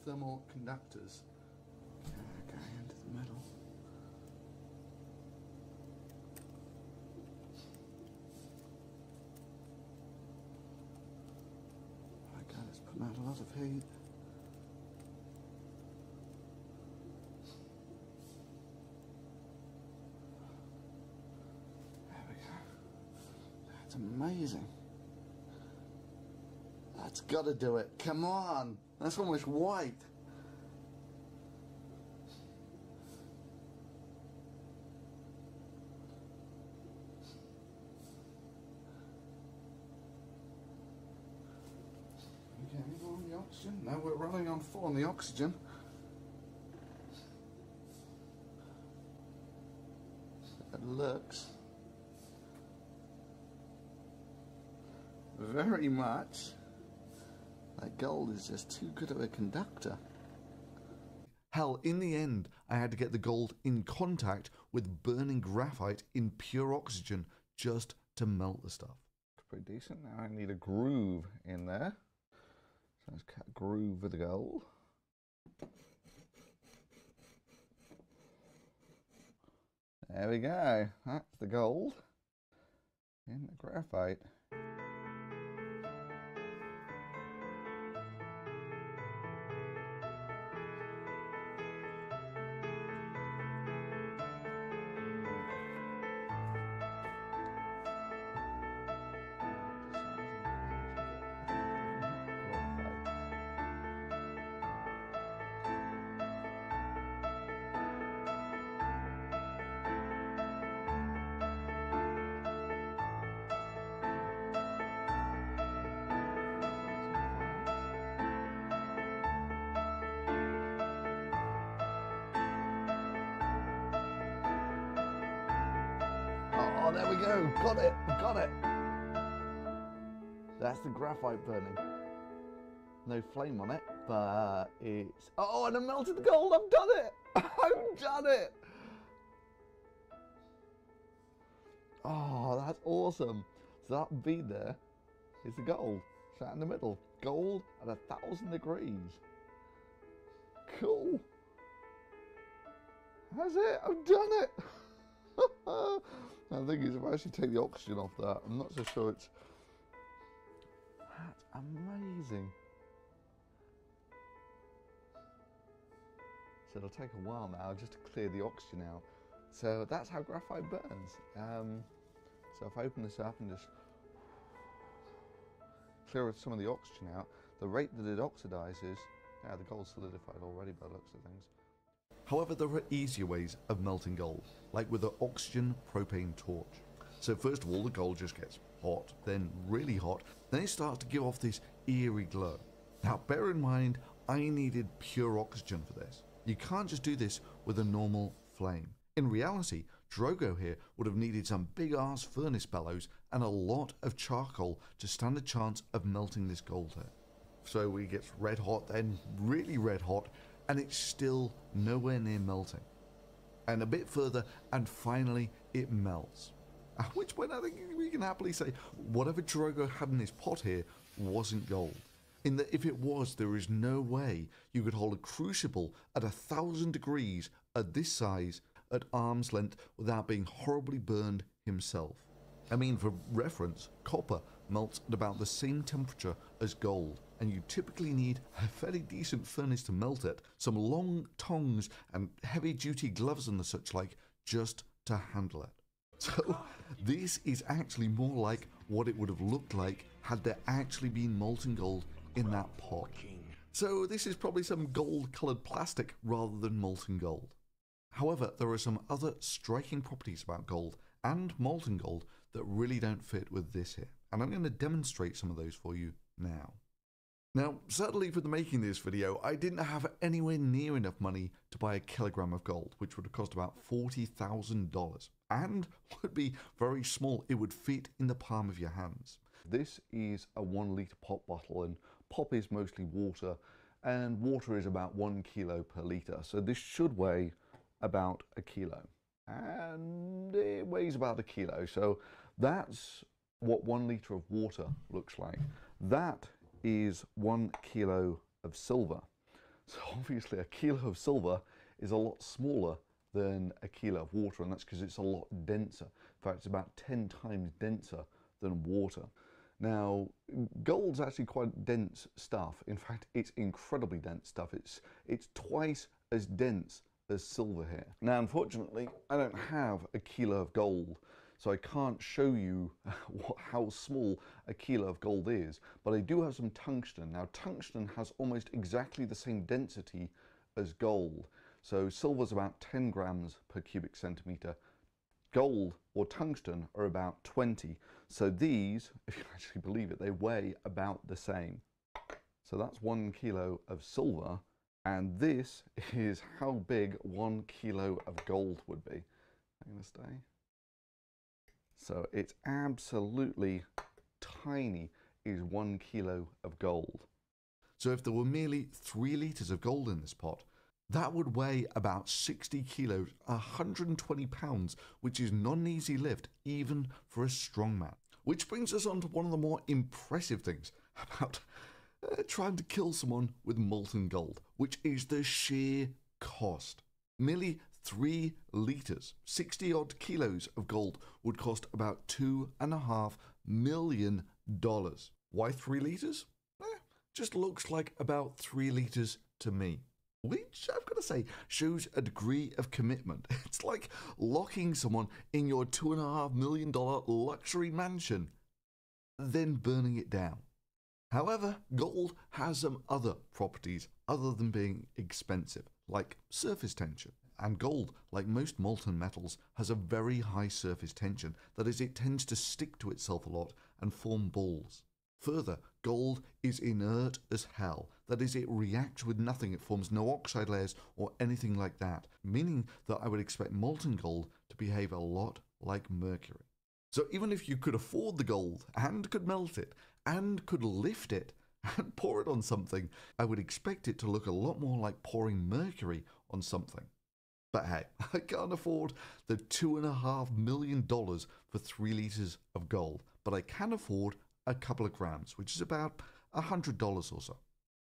thermal conductors. Okay, into the middle. Okay, it's putting out a lot of heat. There we go. That's amazing. That's got to do it. Come on. That's almost white. Okay, any more on the oxygen? No, we're running on full on the oxygen. It looks very much like gold is just too good of a conductor. Hell, in the end, I had to get the gold in contact with burning graphite in pure oxygen just to melt the stuff. Pretty decent. Now I need a groove in there. So let's cut a groove with the gold. There we go. That's the gold in the graphite. Oh, there we go. Got it. Got it. That's the graphite burning. No flame on it, but it's... Oh, and I melted the gold. I've done it. I've done it. Oh, that's awesome. So that bead there is the gold. Sat in the middle. Gold at 1,000 degrees. Cool. That's it. I've done it. The thing is, if I actually take the oxygen off that, I'm not so sure it's... That's amazing. So it'll take a while now just to clear the oxygen out. So that's how graphite burns. So if I open this up and just clear some of the oxygen out, the rate that it oxidizes, yeah, the gold's solidified already by the looks of things. However, there are easier ways of melting gold, like with the oxygen propane torch. So first of all, the gold just gets hot, then really hot, then it starts to give off this eerie glow. Now bear in mind, I needed pure oxygen for this. You can't just do this with a normal flame. In reality, Drogo here would have needed some big ass furnace bellows and a lot of charcoal to stand a chance of melting this gold here. So it gets red hot, then really red hot, and it's still nowhere near melting. And a bit further, and finally it melts. At which point I think we can happily say whatever Drogo had in his pot here wasn't gold. In that if it was, there is no way you could hold a crucible at 1,000 degrees at this size at arm's length without being horribly burned himself. I mean, for reference, copper melts at about the same temperature as gold, and you typically need a fairly decent furnace to melt it, some long tongs and heavy duty gloves and the such like just to handle it. So this is actually more like what it would have looked like had there actually been molten gold in that pot. So this is probably some gold coloured plastic rather than molten gold. However, there are some other striking properties about gold and molten gold that really don't fit with this here, and I'm going to demonstrate some of those for you now. Now, sadly for the making of this video, I didn't have anywhere near enough money to buy a kilogram of gold, which would have cost about $40,000, and would be very small. It would fit in the palm of your hands. This is a 1 litre pop bottle, and pop is mostly water, and water is about 1 kilo per litre, so this should weigh about a kilo. And it weighs about a kilo, so that's what 1 litre of water looks like. That is 1 kilo of silver. So obviously a kilo of silver is a lot smaller than a kilo of water, and that's because it's a lot denser. In fact, it's about 10 times denser than water. Now, gold's actually quite dense stuff. In fact, it's incredibly dense stuff. It's twice as dense as silver here. Now, unfortunately, I don't have a kilo of gold, so I can't show you how small a kilo of gold is, but I do have some tungsten. Now, tungsten has almost exactly the same density as gold. So silver's about 10 grams per cubic centimeter. Gold or tungsten are about 20. So these, if you actually believe it, they weigh about the same. So that's 1 kilo of silver, and this is how big 1 kilo of gold would be. I'm going to stay. So it's absolutely tiny, is 1 kilo of gold. So if there were merely 3 litres of gold in this pot, that would weigh about 60 kilos, 120 pounds, which is not an easy lift, even for a strongman. Which brings us on to one of the more impressive things about trying to kill someone with molten gold, which is the sheer cost. Merely 3 litres, 60 odd kilos of gold would cost about $2.5 million. Why 3 litres? Just looks like about 3 litres to me. Which, I've got to say, shows a degree of commitment. It's like locking someone in your $2.5 million luxury mansion, then burning it down. However, gold has some other properties other than being expensive, like surface tension. And gold, like most molten metals, has a very high surface tension. That is, it tends to stick to itself a lot and form balls. Further, gold is inert as hell. That is, it reacts with nothing. It forms no oxide layers or anything like that, meaning that I would expect molten gold to behave a lot like mercury. So even if you could afford the gold and could melt it and could lift it and pour it on something, I would expect it to look a lot more like pouring mercury on something. But hey, I can't afford the $2.5 million for 3 litres of gold, but I can afford a couple of grams, which is about $100 or so.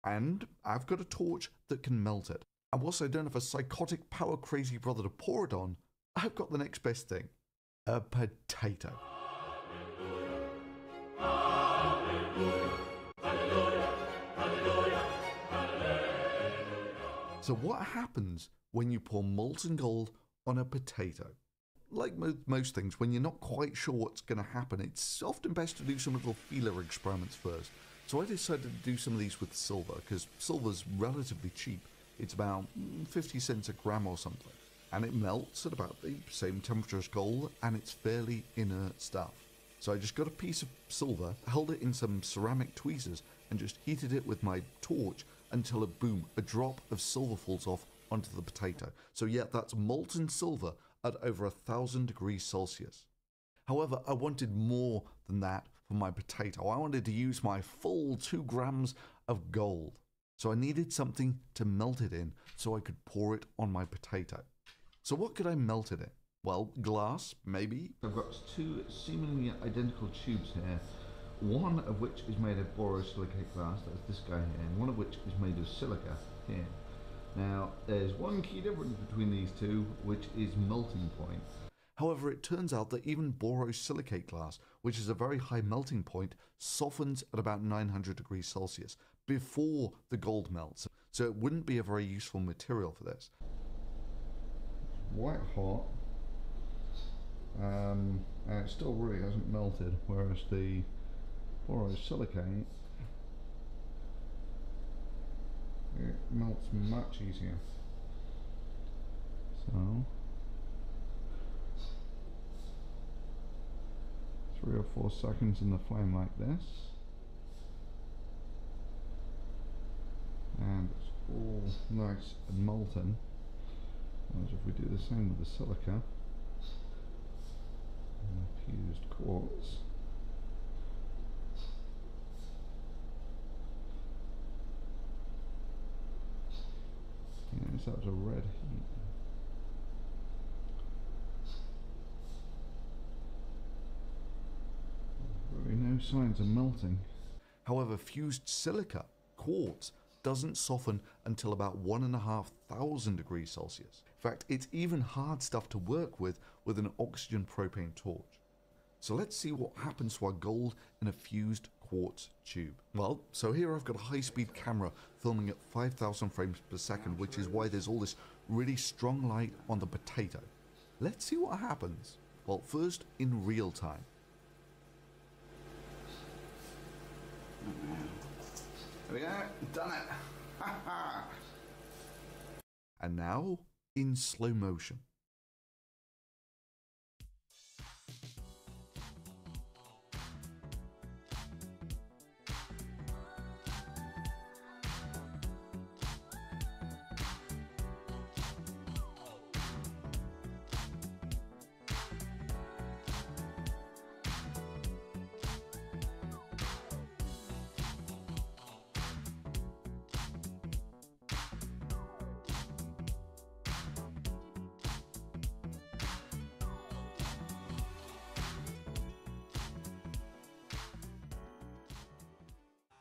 And I've got a torch that can melt it. And whilst I don't have a psychotic, power-crazy brother to pour it on, I've got the next best thing. A potato. So what happens when you pour molten gold on a potato? Like most things, when you're not quite sure what's going to happen, it's often best to do some little feeler experiments first. So I decided to do some of these with silver, because silver's relatively cheap. It's about 50 cents a gram or something. And it melts at about the same temperature as gold, and it's fairly inert stuff. So I just got a piece of silver, held it in some ceramic tweezers, and just heated it with my torch until a drop of silver falls off onto the potato. So yeah, that's molten silver at over 1,000 degrees Celsius. However, I wanted more than that for my potato. I wanted to use my full 2 grams of gold. So I needed something to melt it in so I could pour it on my potato. So what could I melt it in? Well, glass, maybe. I've got 2 seemingly identical tubes here, one of which is made of borosilicate glass, that's this guy here, and one of which is made of silica here. Now, there's one key difference between these two, which is melting point. However, it turns out that even borosilicate glass, which is a very high melting point, softens at about 900 degrees Celsius before the gold melts. So it wouldn't be a very useful material for this. It's white hot, and it still really hasn't melted, whereas the borosilicate, it melts much easier. So 3 or 4 seconds in the flame like this, and it's all nice and molten. Whereas if we do the same with the silica and the fused quartz, yeah, it's up to red heat. Really no signs of melting. However, fused silica, quartz, doesn't soften until about 1,500 degrees Celsius. In fact, it's even hard stuff to work with an oxygen propane torch. So let's see what happens to our gold in a fused quartz tube. Well, so here I've got a high-speed camera filming at 5,000 frames per second, which is why there's all this really strong light on the potato. Let's see what happens. Well, first in real time. There we go, done it. And now in slow motion.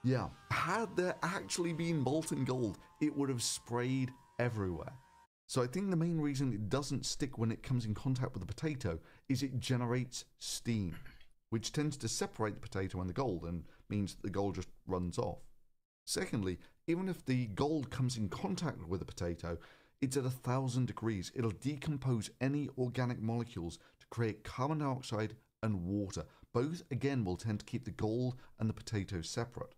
Yeah, had there actually been molten gold, it would have sprayed everywhere. So I think the main reason it doesn't stick when it comes in contact with the potato is it generates steam, which tends to separate the potato and the gold and means that the gold just runs off. Secondly, even if the gold comes in contact with the potato, it's at 1,000 degrees. It'll decompose any organic molecules to create carbon dioxide and water. Both, again, will tend to keep the gold and the potato separate.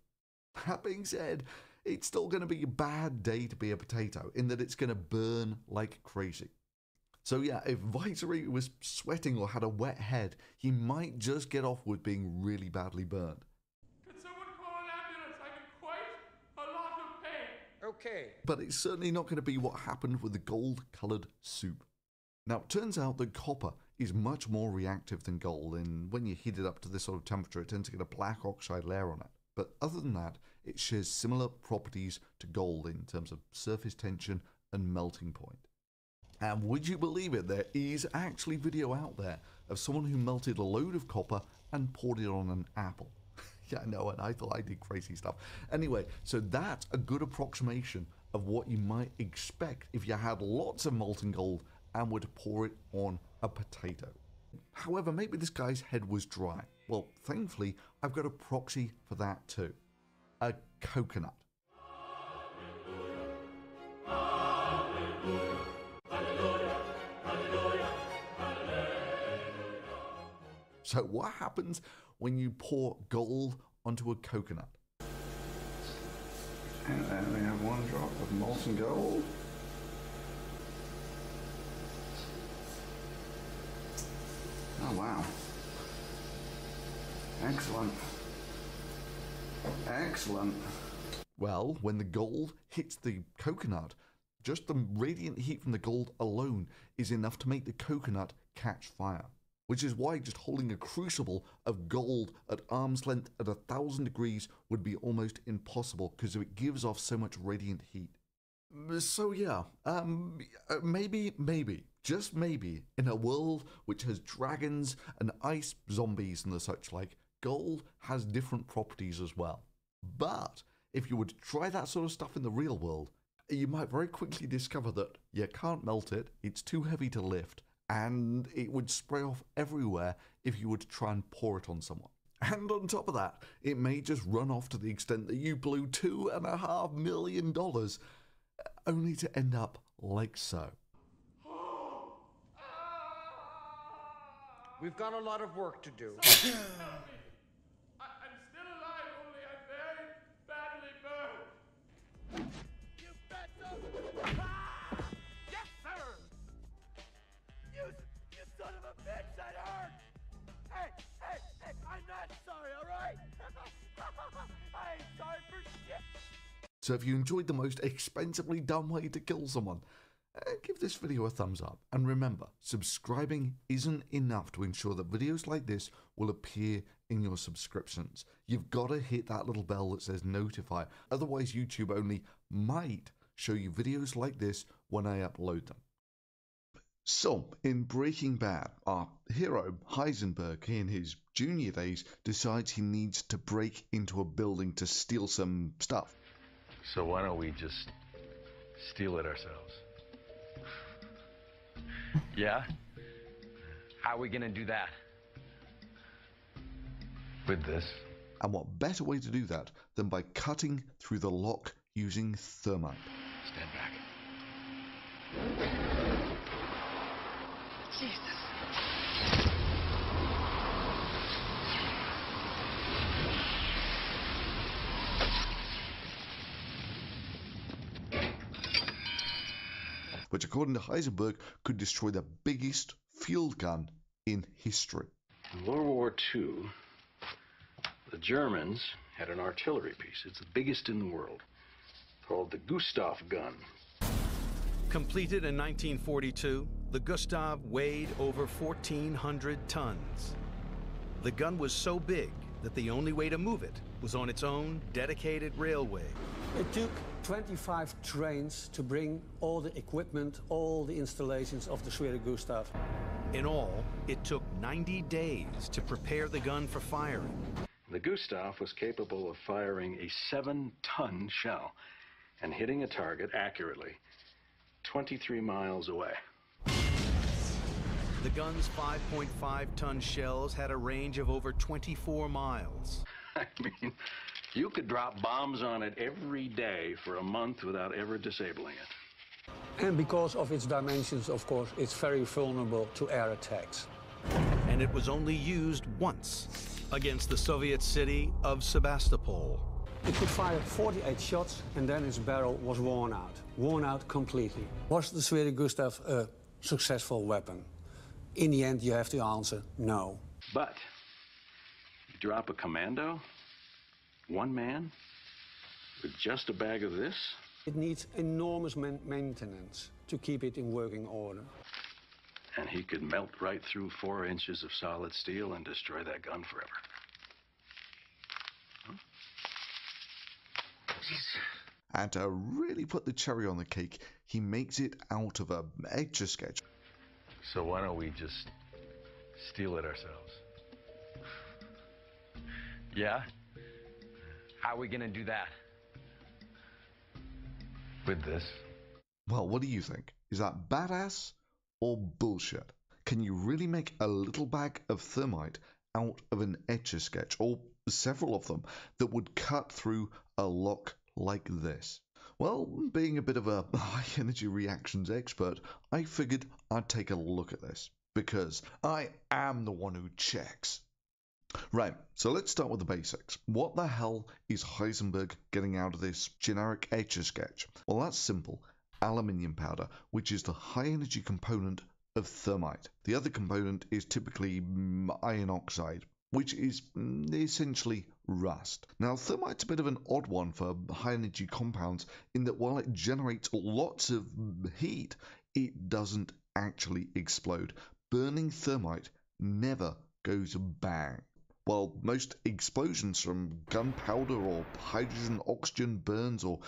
That being said, it's still going to be a bad day to be a potato in that it's going to burn like crazy. So yeah, if Vicery was sweating or had a wet head, he might just get off with being really badly burned. Could someone call an ambulance? I'm in quite a lot of pain. Okay. But it's certainly not going to be what happened with the gold-coloured soup. Now, it turns out that copper is much more reactive than gold, and when you heat it up to this sort of temperature, it tends to get a black oxide layer on it. But other than that, it shares similar properties to gold in terms of surface tension and melting point. And would you believe it, there is actually video out there of someone who melted a load of copper and poured it on an apple. Yeah, I know, and I thought I did crazy stuff. Anyway, so that's a good approximation of what you might expect if you had lots of molten gold and would pour it on a potato. However, maybe this guy's head was dry. Well, thankfully, I've got a proxy for that too. A coconut. So what happens when you pour gold onto a coconut? And then we have one drop of molten gold. Oh wow. Excellent. Excellent. Well, when the gold hits the coconut, just the radiant heat from the gold alone is enough to make the coconut catch fire. Which is why just holding a crucible of gold at arm's length at 1,000 degrees would be almost impossible because it gives off so much radiant heat. So yeah, maybe, just maybe, in a world which has dragons and ice zombies and the such like, gold has different properties as well. But if you were to try that sort of stuff in the real world, you might very quickly discover that you can't melt it, it's too heavy to lift, and it would spray off everywhere if you were to try and pour it on someone. And on top of that, it may just run off to the extent that you blew $2.5 million, only to end up like so. We've got a lot of work to do. I'm still alive, only I'm very badly burned. You fatso! Ah! Yes, sir! You son of a bitch, that hurt! Hey, I'm not sorry, alright? I ain't sorry for shit! So if you enjoyed the most expensively dumb way to kill someone, give this video a thumbs up. And remember, subscribing isn't enough to ensure that videos like this will appear in your subscriptions. You've got to hit that little bell that says notify. Otherwise, YouTube only might show you videos like this when I upload them. So, in Breaking Bad, our hero, Heisenberg, in his junior days, decides he needs to break into a building to steal some stuff. So why don't we just steal it ourselves? Yeah? How are we gonna do that? With this. And what better way to do that than by cutting through the lock using thermite? Stand back. Jesus. Which, according to Heisenberg, could destroy the biggest field gun in history. In World War II, the Germans had an artillery piece. It's the biggest in the world, called the Gustav gun. Completed in 1942, the Gustav weighed over 1,400 tons. The gun was so big that the only way to move it was on its own dedicated railway. It took 25 trains to bring all the equipment, all the installations of the Schwere Gustav. In all, it took 90 days to prepare the gun for firing. The Gustav was capable of firing a 7-ton shell and hitting a target accurately 23 miles away. The gun's 5.5-ton shells had a range of over 24 miles. I mean, you could drop bombs on it every day for a month without ever disabling it. And because of its dimensions, of course, it's very vulnerable to air attacks. And it was only used once against the Soviet city of Sebastopol. It could fire 48 shots, and then its barrel was worn out completely. Was the Schwere Gustav a successful weapon? In the end, you have to answer no. But you drop a commando, one man, with just a bag of this? It needs enormous maintenance to keep it in working order. And he could melt right through 4 inches of solid steel and destroy that gun forever. Huh? And to really put the cherry on the cake, he makes it out of a Etch-a-Sketch. So why don't we just steal it ourselves? Yeah? How are we gonna do that? With this. Well, what do you think? Is that badass or bullshit? Can you really make a little bag of thermite out of an Etch-a-Sketch, or several of them, that would cut through a lock like this? Well, being a bit of a high-energy reactions expert, I figured I'd take a look at this, because I am the one who checks. Right, so let's start with the basics. What the hell is Heisenberg getting out of this generic Etch-a-Sketch? Well, that's simple. Aluminium powder, which is the high-energy component of thermite. The other component is typically iron oxide, which is essentially rust. Now, thermite's a bit of an odd one for high-energy compounds in that while it generates lots of heat, it doesn't actually explode. Burning thermite never goes bang. While most explosions from gunpowder or hydrogen-oxygen burns or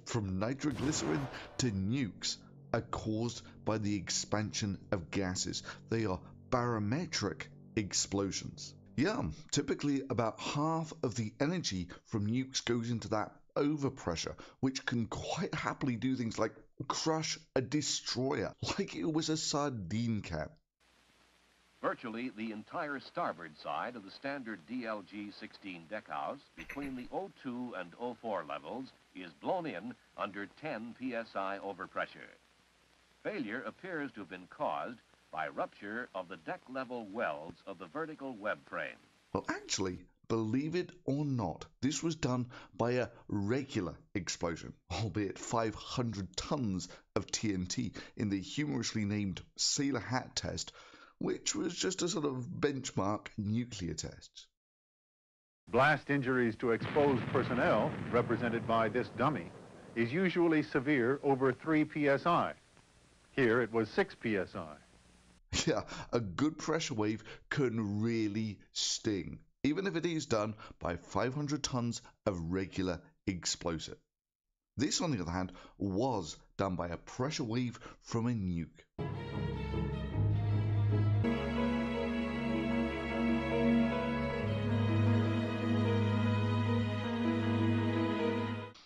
from nitroglycerin to nukes are caused by the expansion of gases. They are barometric explosions. Yeah, typically about half of the energy from nukes goes into that overpressure, which can quite happily do things like crush a destroyer, like it was a sardine can. Virtually the entire starboard side of the standard DLG-16 deckhouse between the O2 and O4 levels is blown in under 10 psi overpressure. Failure appears to have been caused by rupture of the deck-level welds of the vertical web frame. Well, actually, believe it or not, this was done by a regular explosion, albeit 500 tons of TNT in the humorously named Sailor Hat test, which was just a sort of benchmark nuclear test. Blast injuries to exposed personnel, represented by this dummy, is usually severe over 3 psi. Here it was 6 psi. Yeah, a good pressure wave can really sting, even if it is done by 500 tons of regular explosive. This, on the other hand, was done by a pressure wave from a nuke.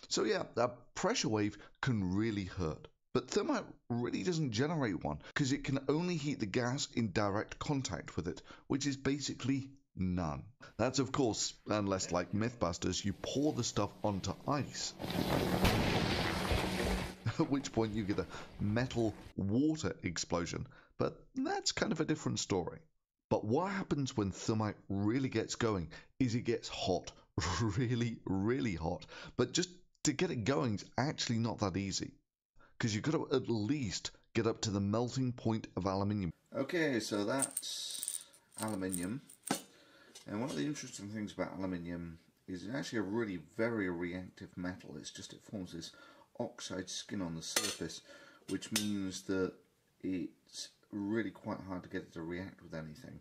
So yeah, a pressure wave can really hurt. But thermite really doesn't generate one because it can only heat the gas in direct contact with it, which is basically none. That's of course, unless like Mythbusters, you pour the stuff onto ice. At which point you get a metal water explosion, but that's kind of a different story. But what happens when thermite really gets going is it gets hot, really hot. But just to get it going is actually not that easy, because you've got to at least get up to the melting point of aluminium. Okay, so that's aluminium. And one of the interesting things about aluminium is it's actually a really very reactive metal. It's just it forms this oxide skin on the surface, which means that it's really quite hard to get it to react with anything.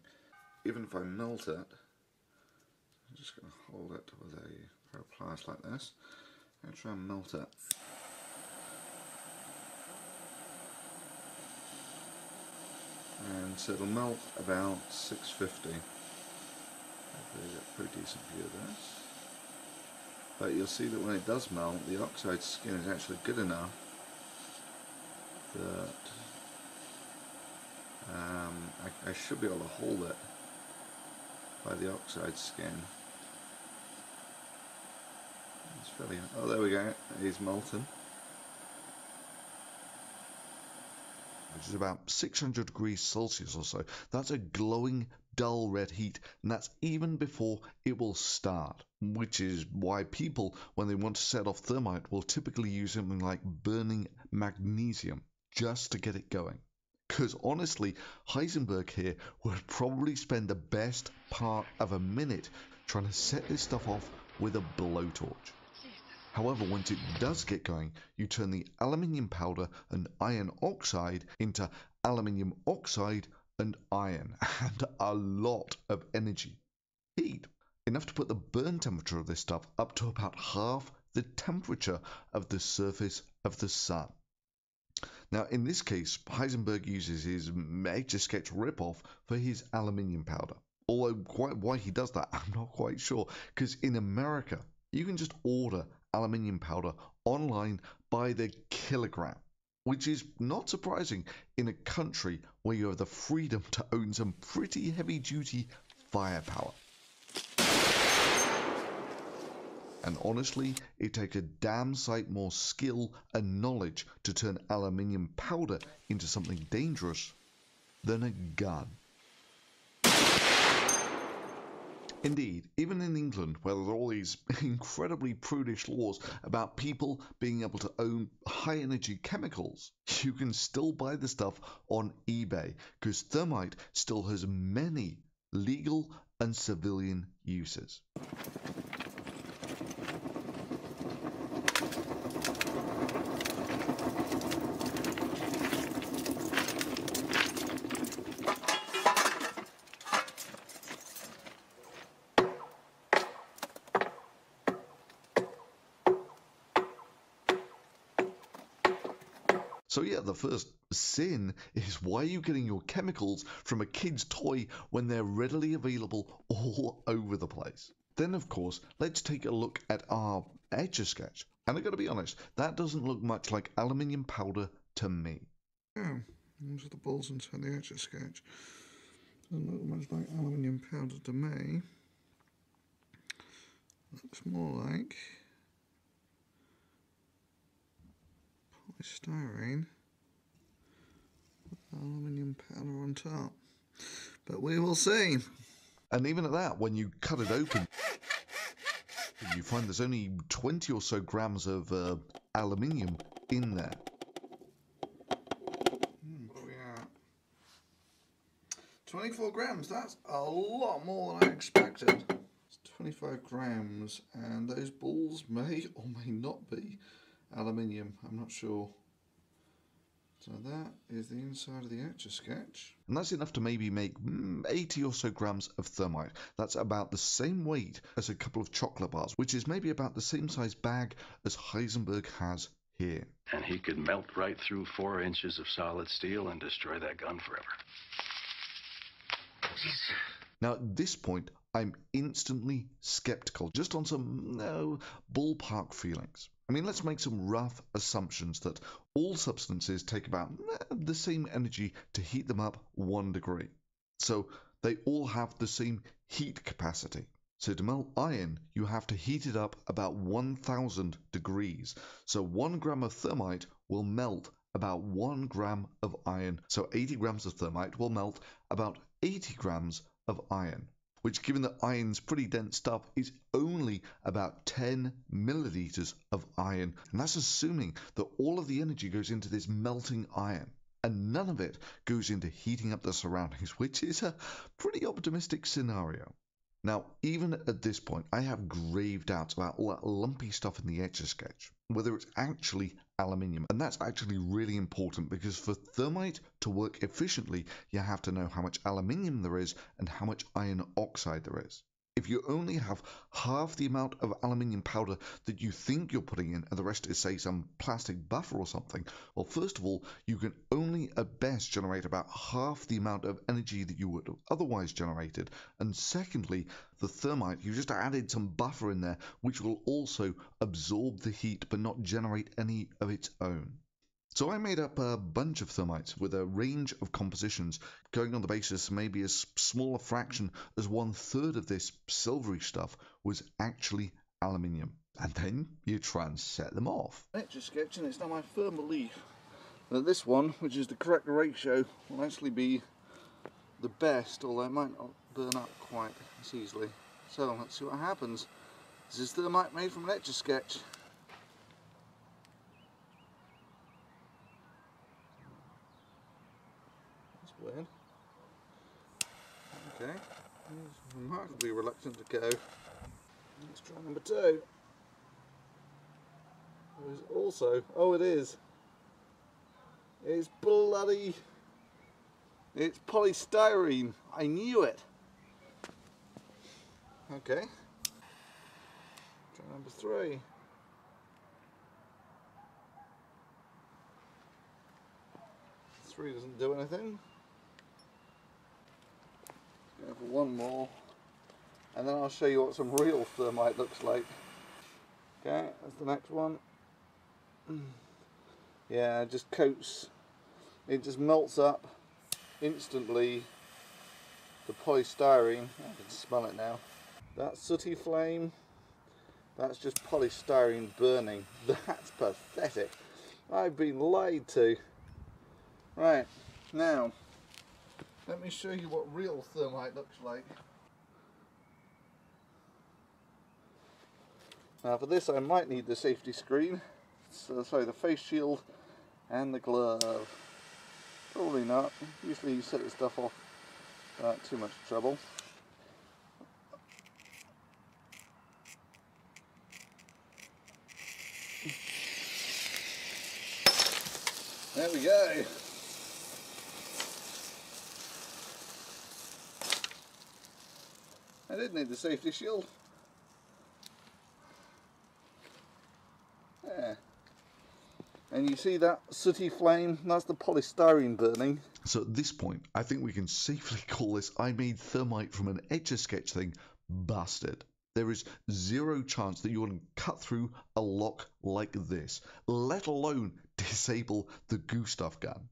Even if I melt it, I'm just going to hold it with a pair of pliers like this and try and melt it. And so it'll melt about 650. Hopefully you get a pretty decent view of this. But you'll see that when it does melt, the oxide skin is actually good enough that I should be able to hold it by the oxide skin. It's fairly, oh there we go, it's molten. Which is about 600 degrees Celsius or so. That's a glowing, dull red heat, and that's even before it will start, which is why people, when they want to set off thermite, will typically use something like burning magnesium just to get it going. Because honestly, Heisenberg here would probably spend the best part of a minute trying to set this stuff off with a blowtorch. However, once it does get going, you turn the aluminium powder and iron oxide into aluminium oxide and iron, and a lot of energy. Heat. Enough to put the burn temperature of this stuff up to about half the temperature of the surface of the sun. Now, in this case, Heisenberg uses his Etch-a-Sketch ripoff for his aluminium powder. Although quite why he does that, I'm not quite sure, because in America, you can just order aluminium powder online by the kilogram, which is not surprising in a country where you have the freedom to own some pretty heavy-duty firepower. And honestly, it takes a damn sight more skill and knowledge to turn aluminium powder into something dangerous than a gun. Indeed, even in England, where there are all these incredibly prudish laws about people being able to own high-energy chemicals, you can still buy the stuff on eBay, because thermite still has many legal and civilian uses. So yeah, the first sin is, why are you getting your chemicals from a kid's toy when they're readily available all over the place? Then of course, let's take a look at our Etch-a-Sketch. And I gotta be honest, that doesn't look much like aluminium powder to me. Oh, those are the balls inside the Etch-a-Sketch. Doesn't look much like aluminium powder to me. Looks more like polystyrene with aluminium powder on top. But we will see. And even at that, when you cut it open, you find there's only 20 or so grams of aluminium in there. What are we at? 24 grams, that's a lot more than I expected. It's 25 grams, and those balls may or may not be aluminium, I'm not sure. So that is the inside of the Etch-a-Sketch. And that's enough to maybe make 80 or so grams of thermite. That's about the same weight as a couple of chocolate bars, which is maybe about the same size bag as Heisenberg has here. And he could melt right through 4 inches of solid steel and destroy that gun forever. Now at this point, I'm instantly skeptical, just on some ballpark feelings. I mean, let's make some rough assumptions that all substances take about the same energy to heat them up 1 degree. So they all have the same heat capacity. So to melt iron, you have to heat it up about 1000 degrees. So 1 gram of thermite will melt about 1 gram of iron. So 80 grams of thermite will melt about 80 grams of iron, which, given that iron's pretty dense stuff, is only about 10 milliliters of iron. And that's assuming that all of the energy goes into this melting iron, and none of it goes into heating up the surroundings, which is a pretty optimistic scenario. Now, even at this point, I have grave doubts about all that lumpy stuff in the Etch-a-Sketch, whether it's actually aluminium. And that's actually really important, because for thermite to work efficiently, you have to know how much aluminium there is and how much iron oxide there is. If you only have half the amount of aluminium powder that you think you're putting in, and the rest is, say, some plastic buffer or something, well, first of all, you can only at best generate about half the amount of energy that you would have otherwise generated. And secondly, the thermite, you just added some buffer in there, which will also absorb the heat but not generate any of its own. So I made up a bunch of thermites with a range of compositions, going on the basis maybe as small a fraction as 1/3 of this silvery stuff was actually aluminium. And then you try and set them off. Etch-a-Sketch, and it's now my firm belief that this one, which is the correct ratio, will actually be the best, although it might not burn up quite as easily. So let's see what happens. This is thermite made from an Etch-a-Sketch. Weird. Okay, he's remarkably reluctant to go. Let's try number 2. There's also, oh, it is. It's bloody. It's polystyrene. I knew it. Okay. Try number 3. Three doesn't do anything. Go for one more, and then I'll show you what some real thermite looks like. Okay, that's the next one. Yeah, it just coats, it just melts up instantly the polystyrene. I can smell it now. That sooty flame, that's just polystyrene burning. That's pathetic. I've been lied to. Right, now let me show you what real thermite looks like. Now for this I might need the safety screen, so sorry, the face shield and the glove. Probably not. Usually you set this stuff off without too much trouble. There we go. I did need the safety shield. Yeah. And you see that sooty flame? That's the polystyrene burning. So at this point, I think we can safely call this I made thermite from an Etch-a-Sketch thing busted. There is zero chance that you will cut through a lock like this, let alone disable the Gustav gun.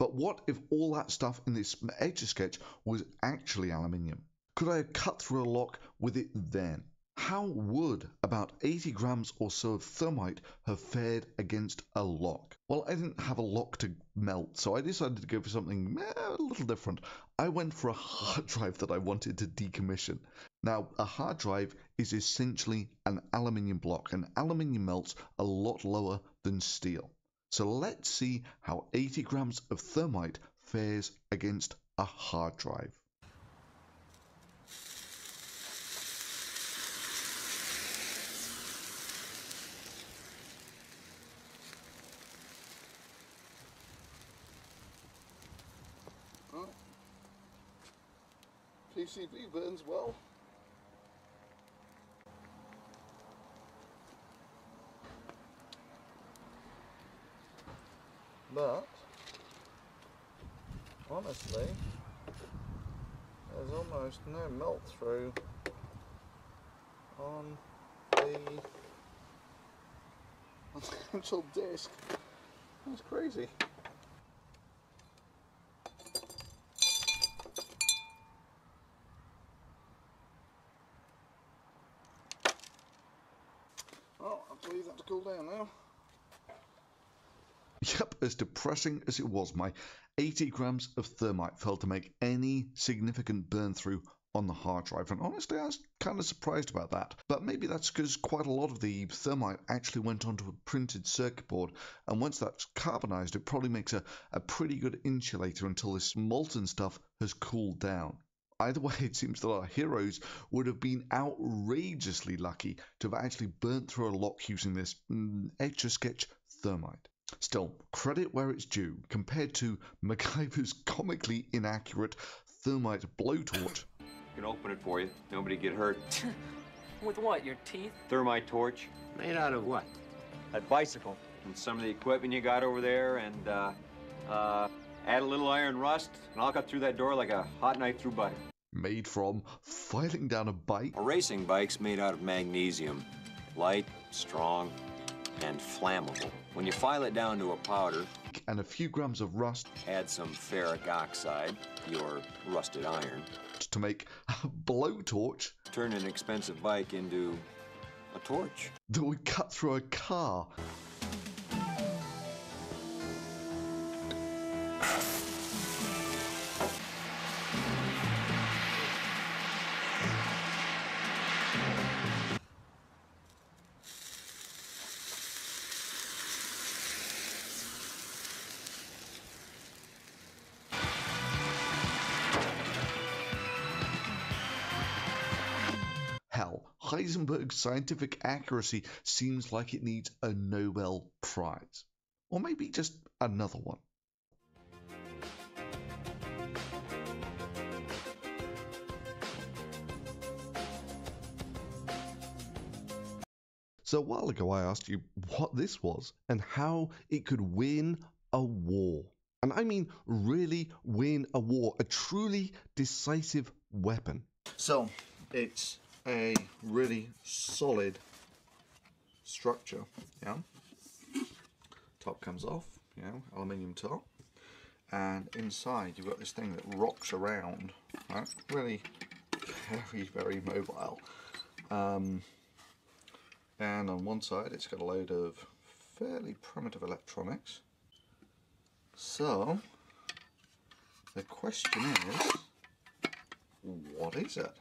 But what if all that stuff in this Etch-a-Sketch was actually aluminium? Could I have cut through a lock with it then? How would about 80 grams or so of thermite have fared against a lock? Well, I didn't have a lock to melt, so I decided to go for something a little different. I went for a hard drive that I wanted to decommission. Now, a hard drive is essentially an aluminium block, and aluminium melts a lot lower than steel. So let's see how 80 grams of thermite fares against a hard drive. PCB burns well. But honestly, there's almost no melt through on the on the actual disc. That's crazy. Well, I have to leave that to cool down now. Yep, as depressing as it was, my 80 grams of thermite failed to make any significant burn through on the hard drive, and honestly I was kind of surprised about that. But maybe that's because quite a lot of the thermite actually went onto a printed circuit board, and once that's carbonized it probably makes a pretty good insulator until this molten stuff has cooled down. Either way, it seems that our heroes would have been outrageously lucky to have actually burnt through a lock using this Etch-a-Sketch thermite. Still, credit where it's due. Compared to MacGyver's comically inaccurate thermite blowtorch. I can open it for you. Nobody get hurt. With what, your teeth? Thermite torch. Made out of what? That bicycle. And some of the equipment you got over there, and add a little iron rust, and I'll cut through that door like a hot knife through butter. Made from filing down a bike? A racing bike's made out of magnesium. Light, strong, and flammable. When you file it down to a powder, and a few grams of rust, add some ferric oxide, your rusted iron, to make a blowtorch, turn an expensive bike into a torch that would cut through a car. Hell, Heisenberg's scientific accuracy seems like it needs a Nobel Prize. Or maybe just another one. So a while ago I asked you what this was and how it could win a war. And I mean really win a war, a truly decisive weapon. So, it's a really solid structure, yeah. Top comes off, you know, aluminium top, and inside you've got this thing that rocks around, right? Really very mobile. And on one side it's got a load of fairly primitive electronics. So the question is, what is it?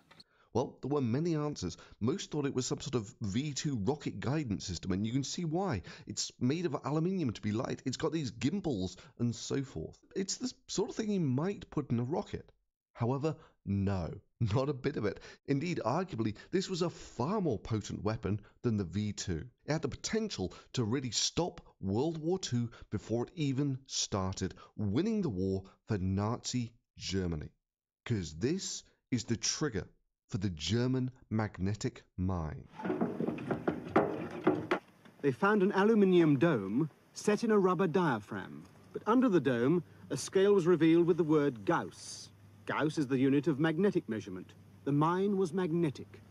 Well, there were many answers. Most thought it was some sort of V2 rocket guidance system, and you can see why. It's made of aluminium to be light, it's got these gimbals and so forth. It's the sort of thing you might put in a rocket. However, no, not a bit of it. Indeed, arguably, this was a far more potent weapon than the V2. It had the potential to really stop World War II before it even started, winning the war for Nazi Germany. Because this is the trigger for the German magnetic mine. They found an aluminium dome set in a rubber diaphragm, but under the dome a scale was revealed with the word Gauss. Gauss is the unit of magnetic measurement. The mine was magnetic.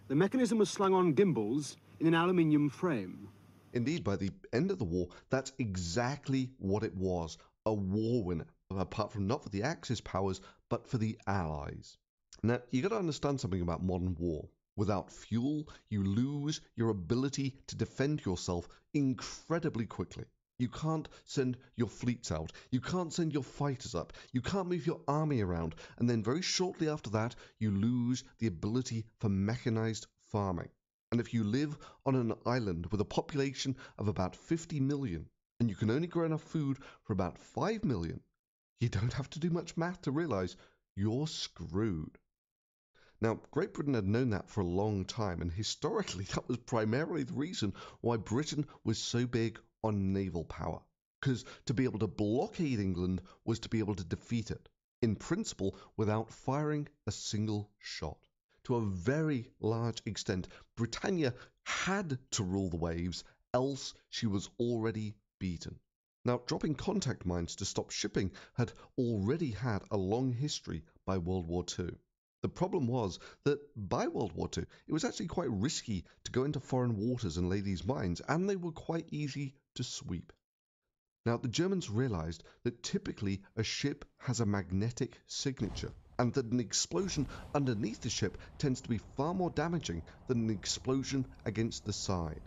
The mechanism was slung on gimbals in an aluminium frame. Indeed, by the end of the war, that's exactly what it was, a war winner, apart from not for the Axis powers, but for the Allies. Now, you got to understand something about modern war. Without fuel, you lose your ability to defend yourself incredibly quickly. You can't send your fleets out. You can't send your fighters up. You can't move your army around. And then very shortly after that, you lose the ability for mechanized farming. And if you live on an island with a population of about 50 million, and you can only grow enough food for about 5 million, you don't have to do much math to realize you're screwed. Now, Great Britain had known that for a long time, and historically that was primarily the reason why Britain was so big on naval power. Because to be able to blockade England was to be able to defeat it, in principle, without firing a single shot. To a very large extent, Britannia had to rule the waves, else she was already beaten. Now, dropping contact mines to stop shipping had already had a long history by World War II. The problem was that by World War II, it was actually quite risky to go into foreign waters and lay these mines, and they were quite easy to sweep. Now, the Germans realized that typically a ship has a magnetic signature, and that an explosion underneath the ship tends to be far more damaging than an explosion against the side.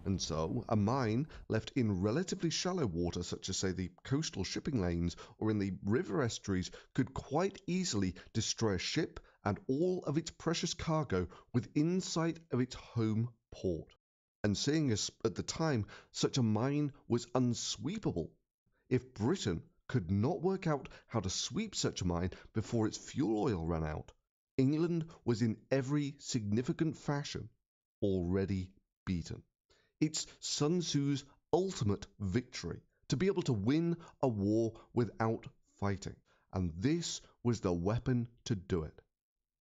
And so, a mine left in relatively shallow water, such as, say, the coastal shipping lanes or in the river estuaries, could quite easily destroy a ship and all of its precious cargo within sight of its home port. And seeing as at the time such a mine was unsweepable, if Britain could not work out how to sweep such a mine before its fuel oil ran out, England was in every significant fashion already beaten. It's Sun Tzu's ultimate victory, to be able to win a war without fighting, and this was the weapon to do it.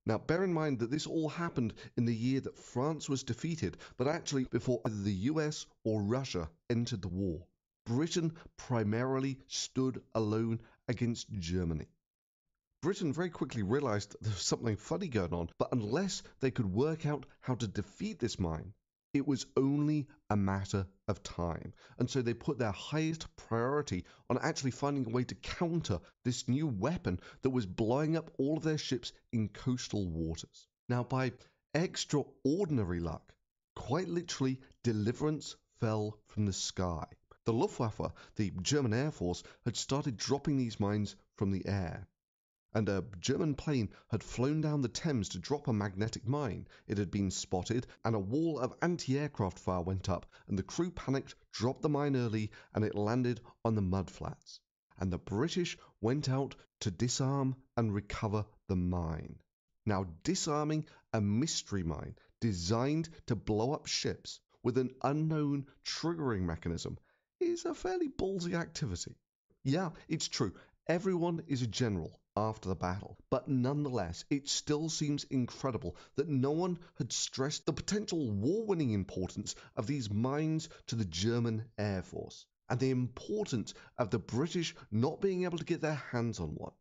Now, bear in mind that this all happened in the year that France was defeated, but actually before either the US or Russia entered the war. Britain primarily stood alone against Germany. Britain very quickly realized that there was something funny going on, but unless they could work out how to defeat this mine, it was only a matter of time. And so they put their highest priority on actually finding a way to counter this new weapon that was blowing up all of their ships in coastal waters. Now, by extraordinary luck, quite literally, deliverance fell from the sky. The Luftwaffe, the German Air Force, had started dropping these mines from the air. And a German plane had flown down the Thames to drop a magnetic mine. It had been spotted, and a wall of anti-aircraft fire went up, and the crew panicked, dropped the mine early, and it landed on the mudflats. And the British went out to disarm and recover the mine. Now, disarming a mystery mine designed to blow up ships with an unknown triggering mechanism is a fairly ballsy activity. Yeah, it's true. Everyone is a general after the battle, but nonetheless, it still seems incredible that no one had stressed the potential war-winning importance of these mines to the German Air Force, and the importance of the British not being able to get their hands on one.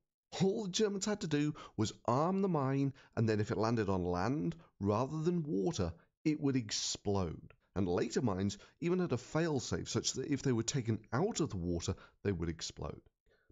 All the Germans had to do was arm the mine, and then if it landed on land rather than water, it would explode. And later mines even had a fail-safe such that if they were taken out of the water, they would explode.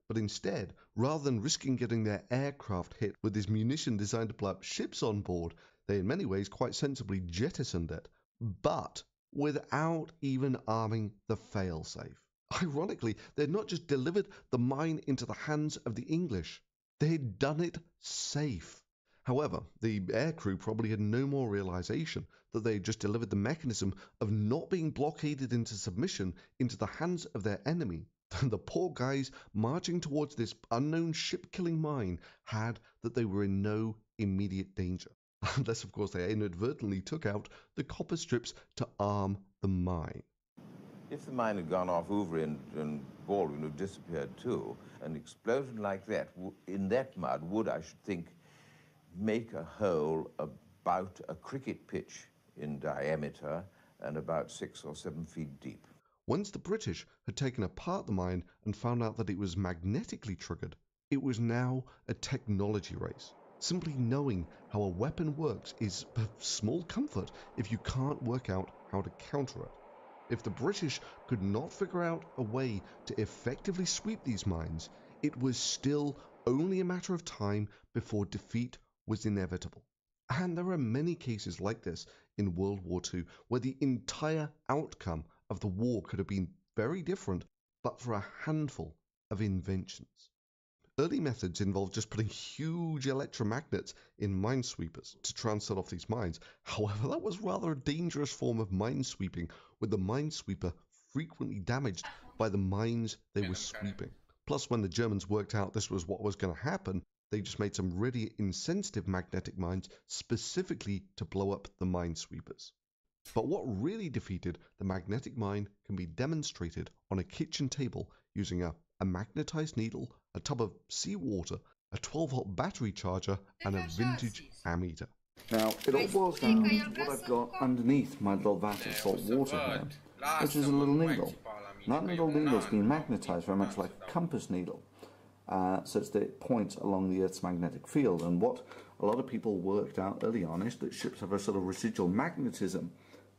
But instead, rather than risking getting their aircraft hit with this munition designed to blow up ships on board, they in many ways quite sensibly jettisoned it, but without even arming the fail-safe. Ironically, they had not just delivered the mine into the hands of the English, they had done it safe. However, the aircrew probably had no more realization that they had just delivered the mechanism of not being blockaded into submission into the hands of their enemy than the poor guys marching towards this unknown ship-killing mine had that they were in no immediate danger. Unless, of course, they inadvertently took out the copper strips to arm the mine. If the mine had gone off over and Baldwin would have disappeared too, an explosion like that in that mud would, I should think, make a hole about a cricket pitch in diameter and about 6 or 7 feet deep. Once the British had taken apart the mine and found out that it was magnetically triggered, it was now a technology race. Simply knowing how a weapon works is of small comfort if you can't work out how to counter it. If the British could not figure out a way to effectively sweep these mines, it was still only a matter of time before defeat was inevitable. And there are many cases like this in World War II where the entire outcome of the war could have been very different but for a handful of inventions. Early methods involved just putting huge electromagnets in minesweepers to try and set off these mines. However, that was rather a dangerous form of minesweeping, with the minesweeper frequently damaged by the mines they were sweeping. Plus, when the Germans worked out this was what was going to happen, they just made some really insensitive magnetic mines specifically to blow up the minesweepers. But what really defeated the magnetic mine can be demonstrated on a kitchen table using a magnetized needle, a tub of seawater, a 12-volt battery charger, and a vintage ammeter. Now, it all boils down to what I've got underneath my little vat of salt water here, which is a little needle. And that little needle's been magnetized very much like a compass needle. such that it points along the Earth's magnetic field. And what a lot of people worked out early on is that ships have a sort of residual magnetism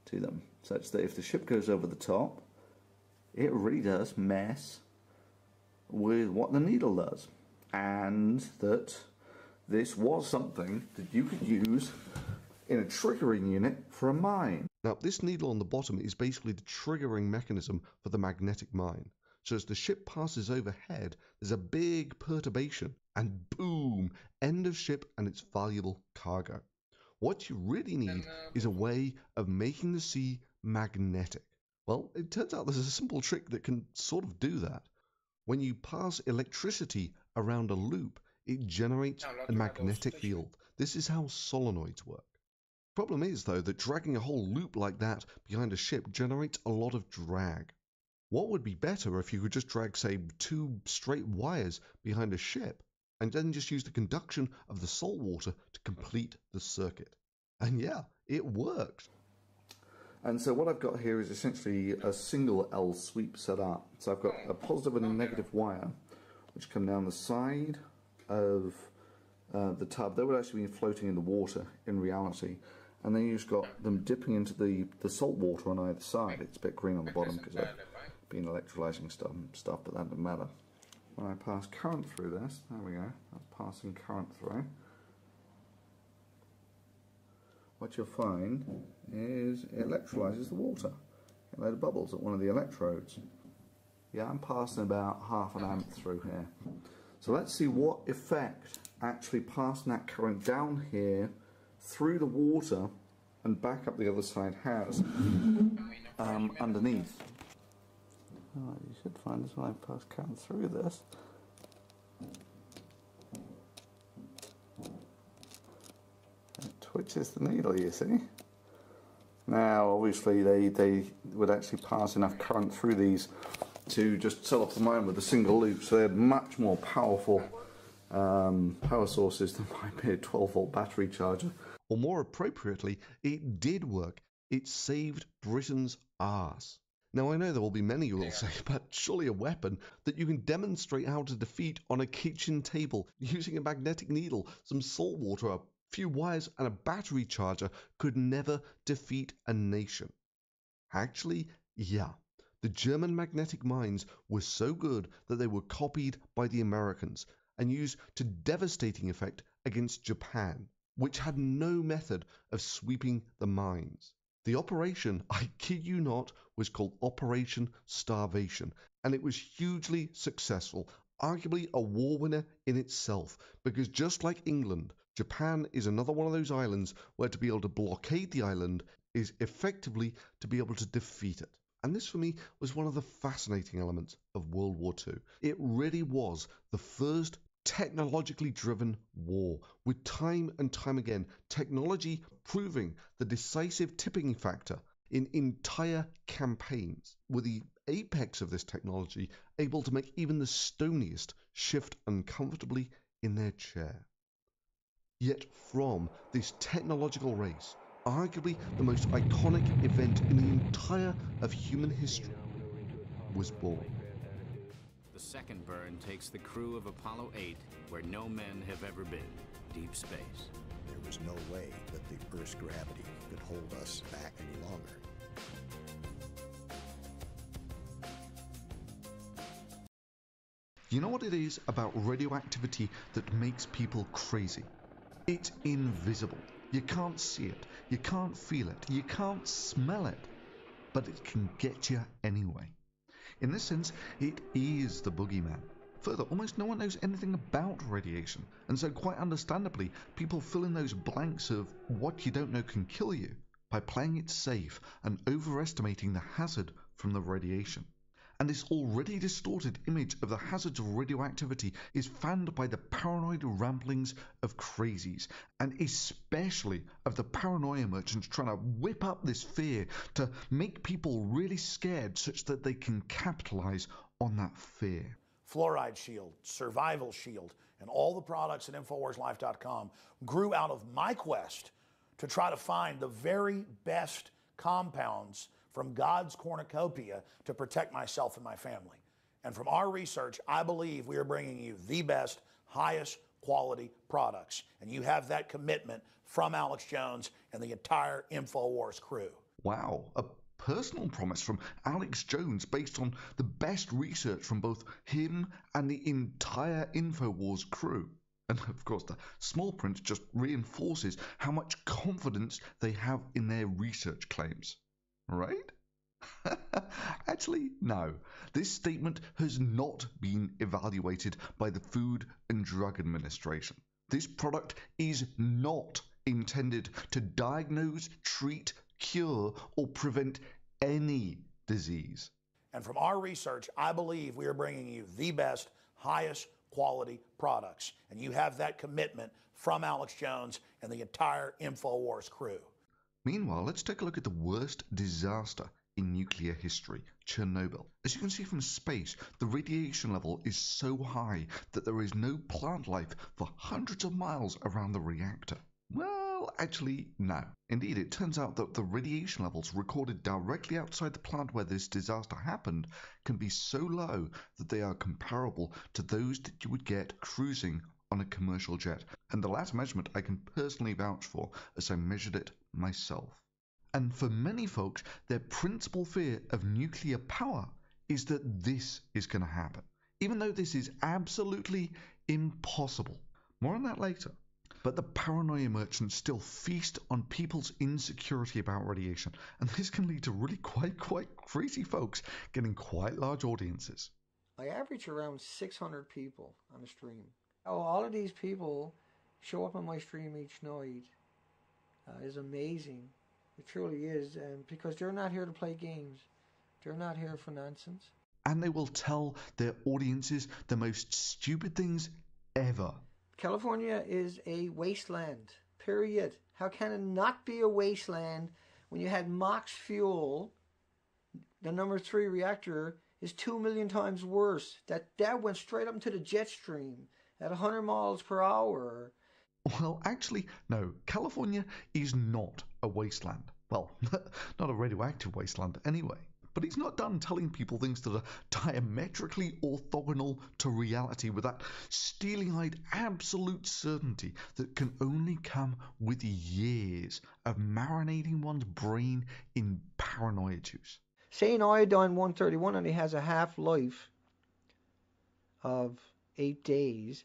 to them, such that if the ship goes over the top, it really does mess with what the needle does. And that this was something that you could use in a triggering unit for a mine. Now, this needle on the bottom is basically the triggering mechanism for the magnetic mine. So as the ship passes overhead, there's a big perturbation, and boom, end of ship and its valuable cargo. What you really need is a way of making the sea magnetic. Well, it turns out there's a simple trick that can sort of do that. When you pass electricity around a loop, it generates a magnetic field. This is how solenoids work. Problem is, though, that dragging a whole loop like that behind a ship generates a lot of drag. What would be better if you could just drag, say, 2 straight wires behind a ship and then just use the conduction of the salt water to complete the circuit? And yeah, it works. And so what I've got here is essentially a single L sweep set up. So I've got a positive and a negative wire which come down the side of the tub. They would actually be floating in the water in reality. And then you've just got them dipping into the salt water on either side. It's a bit green on the bottom because I've been electrolyzing stuff, but that doesn't matter. When I pass current through this, there we go, that's passing current through. What you'll find is it electrolyzes the water. Get a load of bubbles at one of the electrodes. Yeah, I'm passing about 1/2 amp through here. So let's see what effect actually passing that current down here through the water and back up the other side has underneath. Oh, you should find this when I pass current through this. It twitches the needle, you see. Now, obviously, they would actually pass enough current through these to just set off the mine with a single loop, so they had much more powerful power sources than might be a 12-volt battery charger. Or more appropriately, it did work. It saved Britain's arse. Now, I know there will be many who will say, but surely a weapon that you can demonstrate how to defeat on a kitchen table using a magnetic needle, some salt water, a few wires, and a battery charger could never defeat a nation. Actually, yeah. The German magnetic mines were so good that they were copied by the Americans and used to devastating effect against Japan, which had no method of sweeping the mines. The operation, I kid you not, was called Operation Starvation, and it was hugely successful, arguably a war winner in itself, because just like England, Japan is another one of those islands where to be able to blockade the island is effectively to be able to defeat it. And this for me was one of the fascinating elements of World War II. It really was the first technologically driven war, with time and time again technology proving the decisive tipping factor in entire campaigns, with the apex of this technology able to make even the stoniest shift uncomfortably in their chair. Yet from this technological race, arguably the most iconic event in the entire of human history was born. The second burn takes the crew of Apollo 8 where no men have ever been, deep space. There was no way that the Earth's gravity could hold us back any longer. You know what it is about radioactivity that makes people crazy? It's invisible. You can't see it, you can't feel it, you can't smell it, but it can get you anyway. In this sense, it is the boogeyman. Further, almost no one knows anything about radiation, and so quite understandably, people fill in those blanks of what you don't know can kill you by playing it safe and overestimating the hazard from the radiation. And this already distorted image of the hazards of radioactivity is fanned by the paranoid ramblings of crazies, and especially of the paranoia merchants trying to whip up this fear to make people really scared such that they can capitalize on that fear. Fluoride Shield, Survival Shield, and all the products at InfoWarsLife.com grew out of my quest to try to find the very best compounds from God's cornucopia to protect myself and my family. And from our research, I believe we are bringing you the best, highest quality products. And you have that commitment from Alex Jones and the entire InfoWars crew. Wow, a personal promise from Alex Jones based on the best research from both him and the entire InfoWars crew. And of course, the small print just reinforces how much confidence they have in their research claims. Right? Actually, no. This statement has not been evaluated by the Food and Drug Administration. This product is not intended to diagnose, treat, cure, or prevent any disease. And from our research, I believe we are bringing you the best, highest quality products. And you have that commitment from Alex Jones and the entire InfoWars crew. Meanwhile, let's take a look at the worst disaster in nuclear history, Chernobyl. As you can see from space, the radiation level is so high that there is no plant life for hundreds of miles around the reactor. Well, actually, no. Indeed, it turns out that the radiation levels recorded directly outside the plant where this disaster happened can be so low that they are comparable to those that you would get cruising on a commercial jet. And the last measurement I can personally vouch for, as I measured it myself. And for many folks, their principal fear of nuclear power is that this is going to happen, even though this is absolutely impossible. More on that later. But the paranoia merchants still feast on people's insecurity about radiation, and this can lead to really quite crazy folks getting quite large audiences. I average around 600 people on a stream. Oh, all of these people show up on my stream each night. Is amazing. It truly is, because they're not here to play games. They're not here for nonsense. And they will tell their audiences the most stupid things ever. California is a wasteland, period. How can it not be a wasteland when you had MOX fuel? The number 3 reactor is 2 million times worse. That went straight up into the jet stream at 100 miles per hour. Well, actually, no. California is not a wasteland. Well, not a radioactive wasteland anyway. But he's not done telling people things that are diametrically orthogonal to reality with that steely-eyed absolute certainty that can only come with years of marinating one's brain in paranoia juice. Saying iodine-131 only has a half-life of 8 days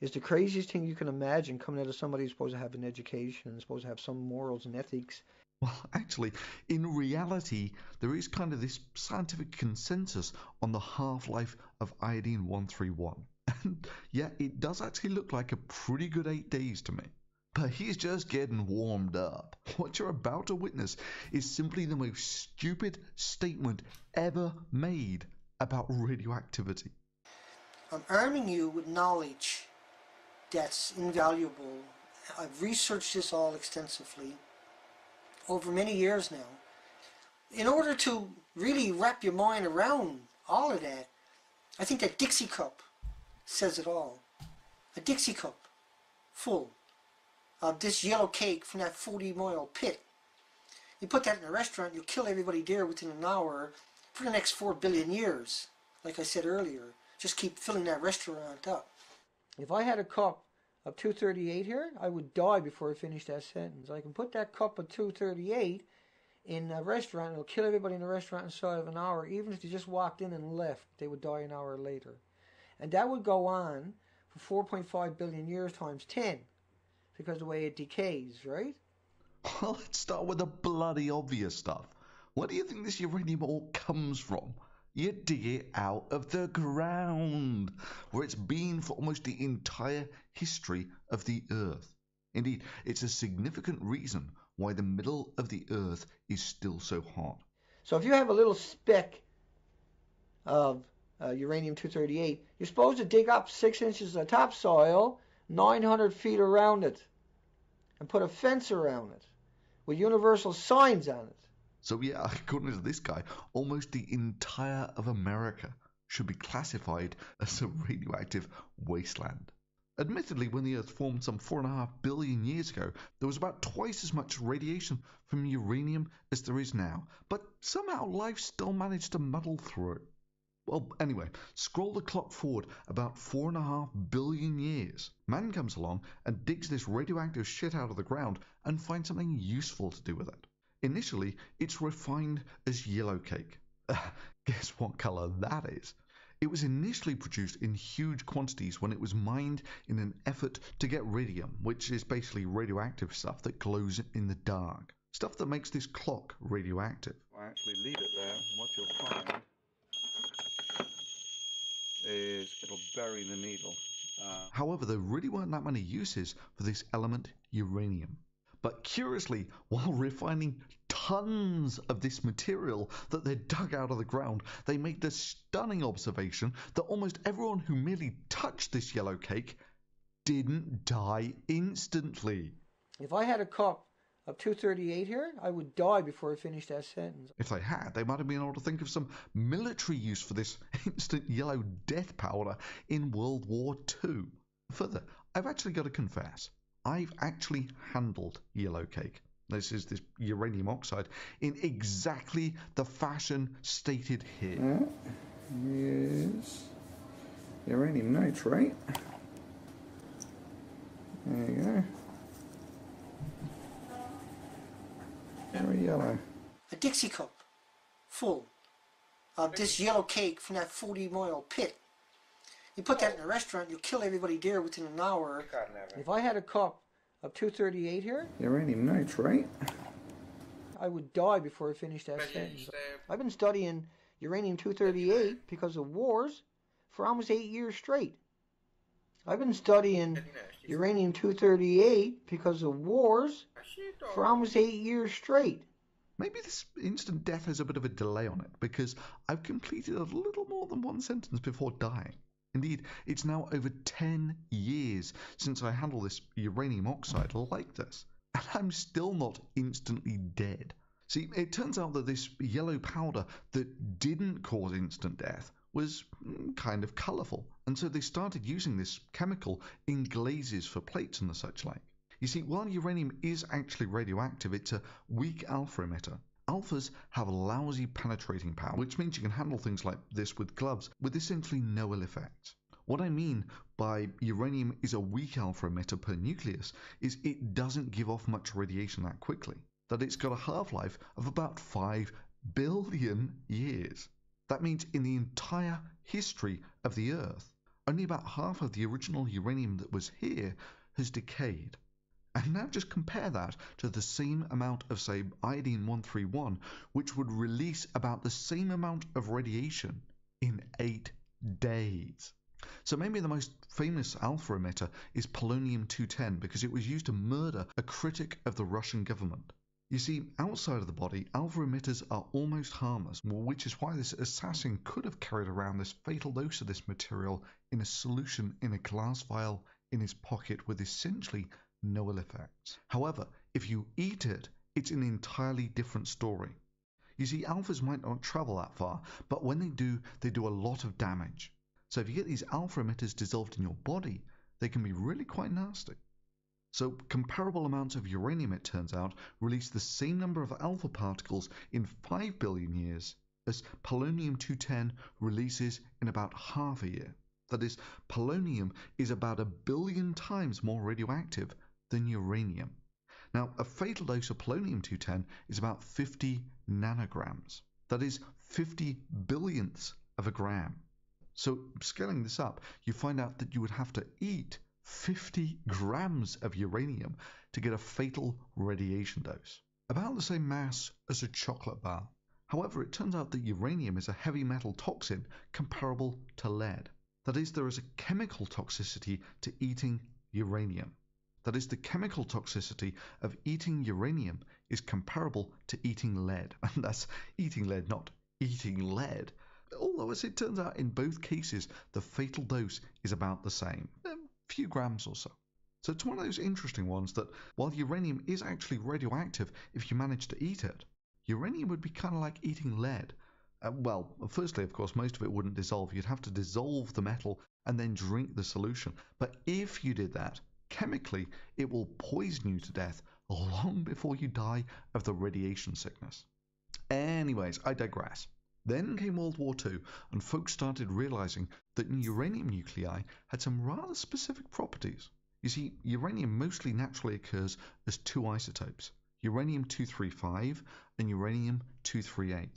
is the craziest thing you can imagine coming out of somebody who's supposed to have an education and supposed to have some morals and ethics. Well, actually, in reality, there is kind of this scientific consensus on the half-life of iodine-131. And yeah, it does actually look like a pretty good 8 days to me. But he's just getting warmed up. What you're about to witness is simply the most stupid statement ever made about radioactivity. I'm arming you with knowledge that's invaluable. I've researched this all extensively over many years now. In order to really wrap your mind around all of that, I think that Dixie cup says it all. A Dixie cup full of this yellow cake from that 40-mile pit. You put that in a restaurant, you'll kill everybody there within an hour for the next 4 billion years. Like I said earlier, just keep filling that restaurant up. If I had a cup of 238 here, I would die before I finished that sentence. I can put that cup of 238 in a restaurant, it'll kill everybody in the restaurant inside of an hour. Even if they just walked in and left, they would die an hour later. And that would go on for 4.5 billion years times 10, because of the way it decays, right? Well, let's start with the bloody obvious stuff. Where do you think this uranium ore comes from? You dig it out of the ground, where it's been for almost the entire history of the Earth. Indeed, it's a significant reason why the middle of the Earth is still so hot. So if you have a little speck of uranium-238, you're supposed to dig up 6 inches of topsoil, 900 feet around it, and put a fence around it with universal signs on it. So yeah, according to this guy, almost the entire of America should be classified as a radioactive wasteland. Admittedly, when the Earth formed some 4.5 billion years ago, there was about twice as much radiation from uranium as there is now, but somehow life still managed to muddle through. Well, anyway, scroll the clock forward about 4.5 billion years. Man comes along and digs this radioactive shit out of the ground and finds something useful to do with it. Initially, it's refined as yellow cake. Guess what colour that is? It was initially produced in huge quantities when it was mined in an effort to get radium, which is basically radioactive stuff that glows in the dark. Stuff that makes this clock radioactive. I actually leave it there, and what you'll find is it'll bury the needle. However, there really weren't that many uses for this element uranium. But curiously, while refining tons of this material that they dug out of the ground, they made the stunning observation that almost everyone who merely touched this yellow cake didn't die instantly. If I had a cup of 238 here, I would die before I finished that sentence. If they had, they might have been able to think of some military use for this instant yellow death powder in World War II. Further, I've actually got to confess, I've actually handled yellow cake. This is this uranium oxide in exactly the fashion stated here. That is uranium nitrate. There you go. Very yellow. A Dixie cup full of this yellow cake from that 40-mile pit. You put that in a restaurant, you'll kill everybody there within an hour. If I had a cup of 238 here, Uranium nitrate. I would die before I finished that sentence. I've been studying uranium-238 because of wars for almost 8 years straight. I've been studying uranium-238 because of wars for almost 8 years straight. Maybe this instant death has a bit of a delay on it, because I've completed a little more than one sentence before dying. Indeed, it's now over 10 years since I handled this uranium oxide like this, and I'm still not instantly dead. See, it turns out that this yellow powder that didn't cause instant death was kind of colourful, and so they started using this chemical in glazes for plates and the such like. You see, while uranium is actually radioactive, it's a weak alpha emitter. Alphas have a lousy penetrating power, which means you can handle things like this with gloves with essentially no ill effects. What I mean by uranium is a weak alpha emitter per nucleus is it doesn't give off much radiation that quickly, that it's got a half-life of about 5 billion years. That means in the entire history of the Earth, only about half of the original uranium that was here has decayed. And now just compare that to the same amount of, say, iodine-131, which would release about the same amount of radiation in 8 days. So maybe the most famous alpha emitter is polonium-210 because it was used to murder a critic of the Russian government. You see, outside of the body, alpha emitters are almost harmless, which is why this assassin could have carried around this fatal dose of this material in a solution in a glass vial in his pocket with essentially no ill effects. However, if you eat it, it's an entirely different story. You see, alphas might not travel that far, but when they do a lot of damage. So if you get these alpha emitters dissolved in your body, they can be really quite nasty. So comparable amounts of uranium, it turns out, release the same number of alpha particles in 5 billion years as polonium-210 releases in about half a year. That is, polonium is about 1 billion times more radioactive than uranium. Now, a fatal dose of polonium-210 is about 50 nanograms. That is 50 billionths of a gram. So, scaling this up, you find out that you would have to eat 50 grams of uranium to get a fatal radiation dose. About the same mass as a chocolate bar. However, it turns out that uranium is a heavy metal toxin comparable to lead. That is, there is a chemical toxicity to eating uranium. That is, the chemical toxicity of eating uranium is comparable to eating lead. And that's eating lead, not eating lead. Although, as it turns out, in both cases, the fatal dose is about the same. A few grams or so. So it's one of those interesting ones that, while uranium is actually radioactive if you manage to eat it, uranium would be kind of like eating lead. Well, firstly, of course, most of it wouldn't dissolve. You'd have to dissolve the metal and then drink the solution. But if you did that, chemically, it will poison you to death long before you die of the radiation sickness. Anyways, I digress. Then came World War II, and folks started realizing that uranium nuclei had some rather specific properties. You see, uranium mostly naturally occurs as two isotopes, uranium-235 and uranium-238.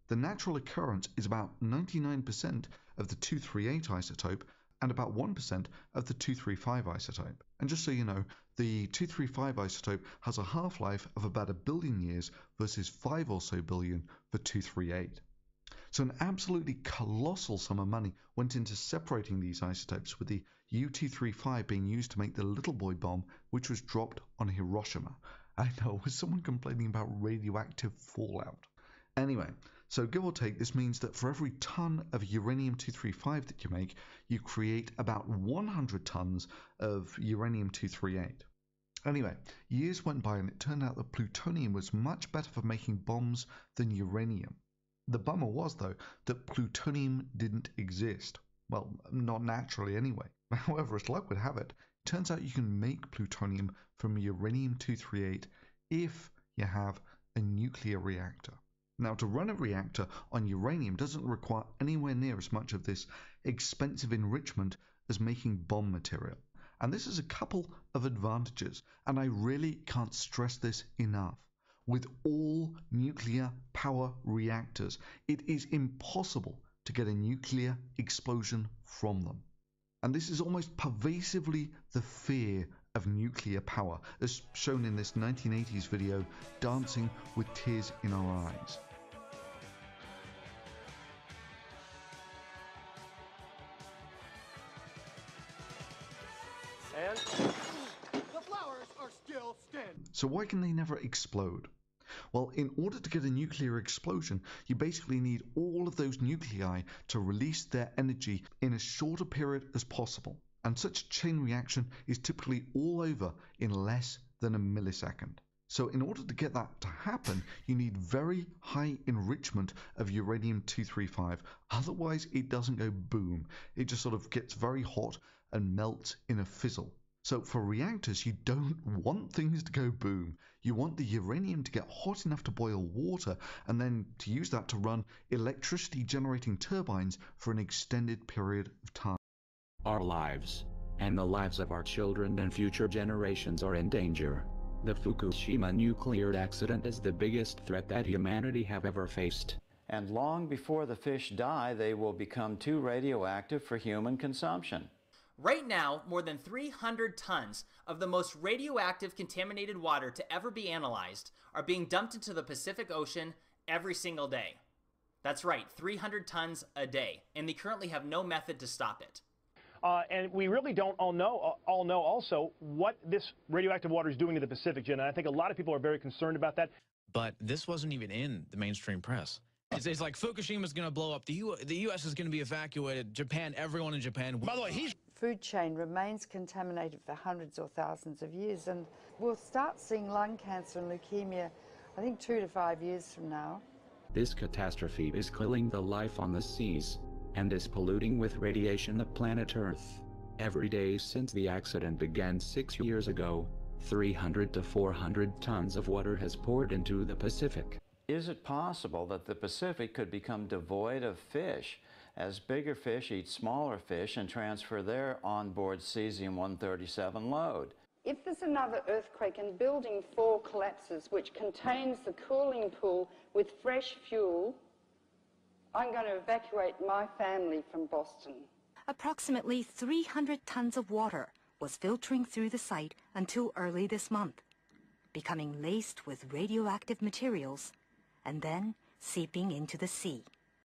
The natural occurrence is about 99% of the 238 isotope and about 1% of the 235 isotope. And just so you know, the 235 isotope has a half-life of about 1 billion years versus 5 or so billion for 238. So an absolutely colossal sum of money went into separating these isotopes, with the U-235 being used to make the little boy bomb, which was dropped on Hiroshima. I know, was someone complaining about radioactive fallout? Anyway, so give or take, this means that for every ton of uranium-235 that you make, you create about 100 tons of uranium-238. Anyway, years went by and it turned out that plutonium was much better for making bombs than uranium. The bummer was, though, that plutonium didn't exist. Well, not naturally anyway. However, as luck would have it, it turns out you can make plutonium from uranium-238 if you have a nuclear reactor. Now, to run a reactor on uranium doesn't require anywhere near as much of this expensive enrichment as making bomb material. And this has a couple of advantages, and I really can't stress this enough. With all nuclear power reactors, it is impossible to get a nuclear explosion from them. And this is almost pervasively the fear of nuclear power, as shown in this 1980s video, Dancing with Tears in Our Eyes. And the flowers are still standing. So why can they never explode? Well, in order to get a nuclear explosion, you basically need all of those nuclei to release their energy in as short a period as possible. And such a chain reaction is typically all over in less than a millisecond. So in order to get that to happen, you need very high enrichment of uranium-235. Otherwise, it doesn't go boom. It just sort of gets very hot and melts in a fizzle. So for reactors, you don't want things to go boom. You want the uranium to get hot enough to boil water, and then to use that to run electricity generating turbines for an extended period of time. Our lives, and the lives of our children and future generations, are in danger. The Fukushima nuclear accident is the biggest threat that humanity have ever faced. And long before the fish die, they will become too radioactive for human consumption. Right now, more than 300 tons of the most radioactive contaminated water to ever be analyzed are being dumped into the Pacific Ocean every single day. That's right, 300 tons a day, and they currently have no method to stop it. And we really don't all know also what this radioactive water is doing to the Pacific, Jen. And I think a lot of people are very concerned about that. But this wasn't even in the mainstream press. It's like Fukushima's going to blow up. The U.S. is going to be evacuated. Japan, everyone in Japan. By the way, food chain remains contaminated for hundreds or thousands of years, and we'll start seeing lung cancer and leukemia, I think 2 to 5 years from now. This catastrophe is killing the life on the seas, and is polluting with radiation the planet Earth. Every day since the accident began 6 years ago, 300 to 400 tons of water has poured into the Pacific. Is it possible that the Pacific could become devoid of fish as bigger fish eat smaller fish and transfer their onboard cesium-137 load? If there's another earthquake and Building 4 collapses, which contains the cooling pool with fresh fuel, I'm going to evacuate my family from Boston. Approximately 300 tons of water was filtering through the site until early this month, becoming laced with radioactive materials and then seeping into the sea.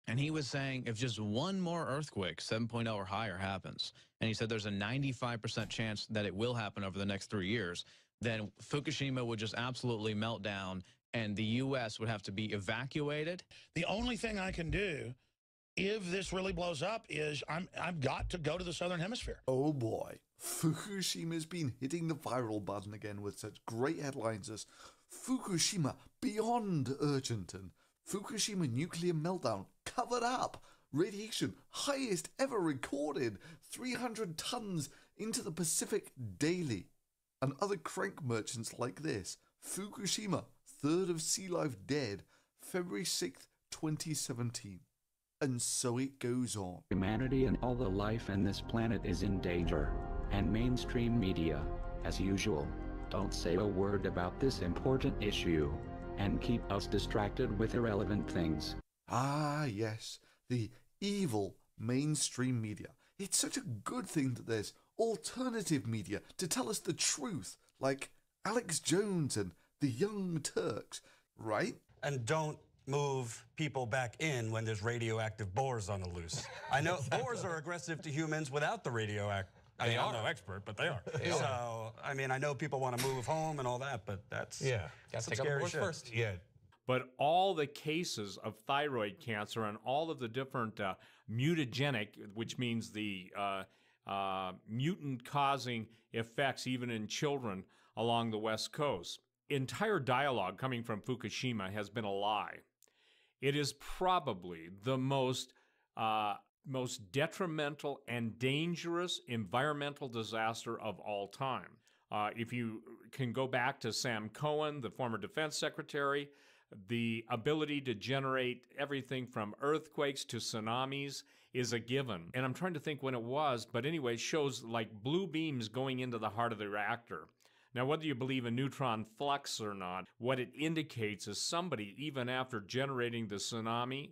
And he was saying if just one more earthquake, 7.0 or higher, happens, and he said there's a 95% chance that it will happen over the next 3 years, then Fukushima would just absolutely melt down and the U.S. would have to be evacuated. The only thing I can do if this really blows up is I've got to go to the Southern Hemisphere. Oh boy, Fukushima's been hitting the viral button again with such great headlines as Fukushima beyond urgent and Fukushima nuclear meltdown covered up, radiation highest ever recorded, 300 tons into the Pacific daily, and other crank merchants like this. Fukushima, third of sea life dead, February 6th, 2017. And so it goes on. Humanity and all the life on this planet is in danger. And mainstream media, as usual, don't say a word about this important issue and keep us distracted with irrelevant things. Ah, yes, the evil mainstream media. It's such a good thing that there's alternative media to tell us the truth, like Alex Jones and the Young Turks, right? And don't move people back in when there's radioactive boars on the loose. I know boars are aggressive to humans without the radioactive. I mean, I'm no expert, but they are. So, I mean, I know people want to move home and all that, but that's Gotta take scary out the shit. boars first. Yeah. But all the cases of thyroid cancer and all of the different mutagenic, which means the mutant-causing effects even in children along the West Coast, entire dialogue coming from Fukushima has been a lie. It is probably the most detrimental and dangerous environmental disaster of all time. If you can go back to Sam Cohen, the former defense secretary, the ability to generate everything from earthquakes to tsunamis is a given. And I'm trying to think when it was, but anyway, shows like blue beams going into the heart of the reactor. Now, whether you believe in neutron flux or not, what it indicates is somebody, even after generating the tsunami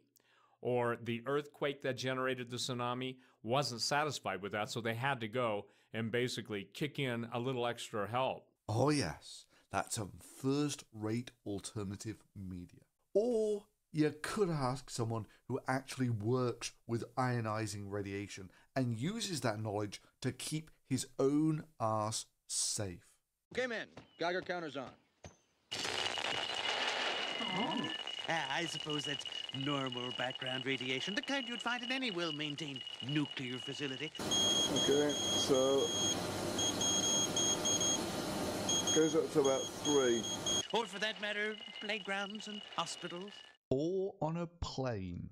or the earthquake that generated the tsunami, wasn't satisfied with that, so they had to go and basically kick in a little extra help. Oh yes, that's some first-rate alternative media. Or you could ask someone who actually works with ionizing radiation and uses that knowledge to keep his own arse safe. Okay, men, Geiger counter's on. I suppose that's normal background radiation, the kind you'd find in any well-maintained nuclear facility. Okay, so goes up to about 3. Or for that matter, playgrounds and hospitals. Or on a plane.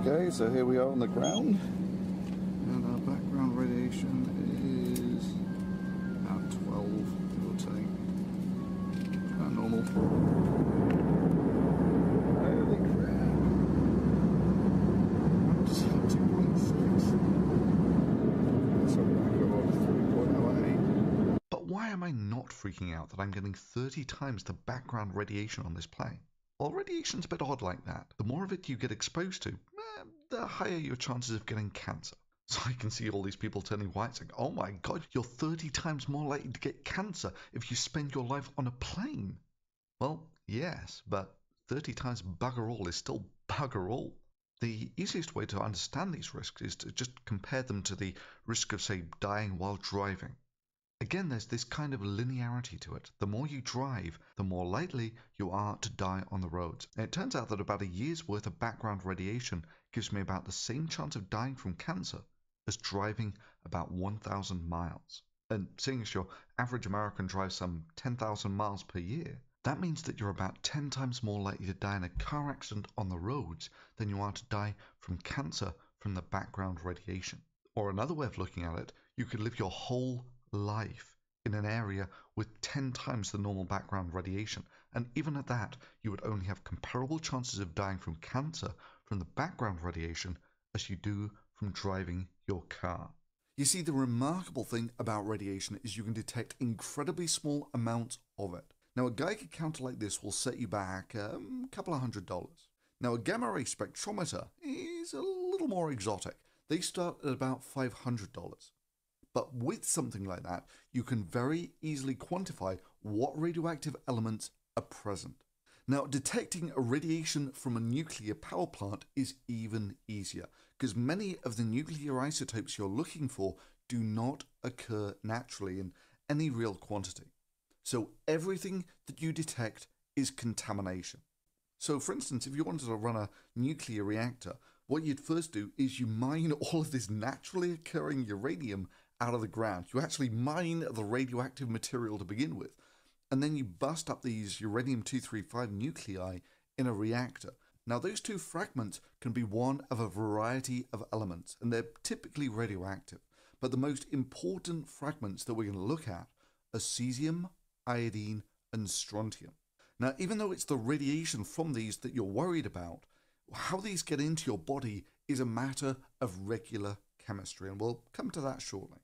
Okay, so here we are on the ground, and our background radiation is about 12, give or take. About normal. Holy crap! 2.6. So back over 3.08. But why am I not freaking out that I'm getting 30 times the background radiation on this plane? Well, radiation's a bit odd like that. The more of it you get exposed to, the higher your chances of getting cancer. So I can see all these people turning white saying, oh my god, you're 30 times more likely to get cancer if you spend your life on a plane. Well, yes, but 30 times bugger all is still bugger all. The easiest way to understand these risks is to just compare them to the risk of, say, dying while driving. Again, there's this kind of linearity to it. The more you drive, the more likely you are to die on the roads. And it turns out that about a year's worth of background radiation gives me about the same chance of dying from cancer as driving about 1,000 miles. And seeing as your average American drives some 10,000 miles per year, that means that you're about 10 times more likely to die in a car accident on the roads than you are to die from cancer from the background radiation. Or another way of looking at it, you could live your whole life in an area with 10 times the normal background radiation, and even at that you would only have comparable chances of dying from cancer from the background radiation as you do from driving your car. You see, the remarkable thing about radiation is you can detect incredibly small amounts of it. Now, a Geiger counter like this will set you back a couple of $100. Now, a gamma ray spectrometer is a little more exotic. They start at about $500. But with something like that, you can very easily quantify what radioactive elements are present. Now, detecting a radiation from a nuclear power plant is even easier, because many of the nuclear isotopes you're looking for do not occur naturally in any real quantity. So everything that you detect is contamination. So for instance, if you wanted to run a nuclear reactor, what you'd first do is you mine all of this naturally occurring uranium out of the ground. You actually mine the radioactive material to begin with, and then you bust up these uranium-235 nuclei in a reactor. Now, those two fragments can be one of a variety of elements, and they're typically radioactive. But the most important fragments that we're going to look at are cesium, iodine, and strontium. Now, even though it's the radiation from these that you're worried about, how these get into your body is a matter of regular chemistry, and we'll come to that shortly.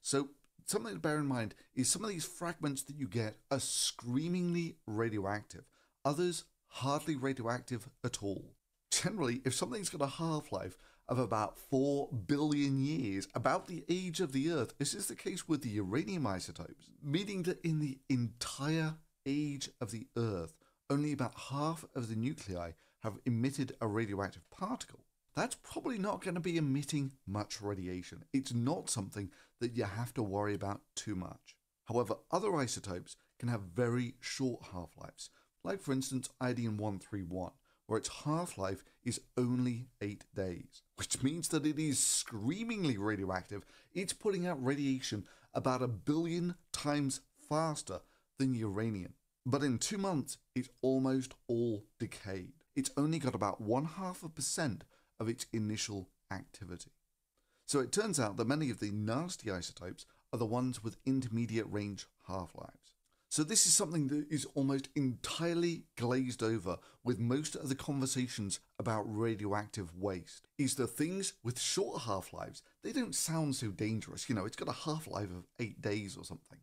So, something to bear in mind is some of these fragments that you get are screamingly radioactive, others hardly radioactive at all. Generally, if something's got a half-life of about 4 billion years, about the age of the Earth, this is the case with the uranium isotopes, meaning that in the entire age of the Earth, only about half of the nuclei have emitted a radioactive particle. That's probably not going to be emitting much radiation. It's not something that you have to worry about too much. However, other isotopes can have very short half-lives, like for instance iodine-131, where its half-life is only 8 days, which means that it is screamingly radioactive. It's putting out radiation about 1 billion times faster than uranium. But in 2 months, it's almost all decayed. It's only got about 0.5% of its initial activity. So it turns out that many of the nasty isotopes are the ones with intermediate range half-lives. So this is something that is almost entirely glazed over with most of the conversations about radioactive waste, is the things with short half-lives, they don't sound so dangerous. You know, it's got a half-life of 8 days or something,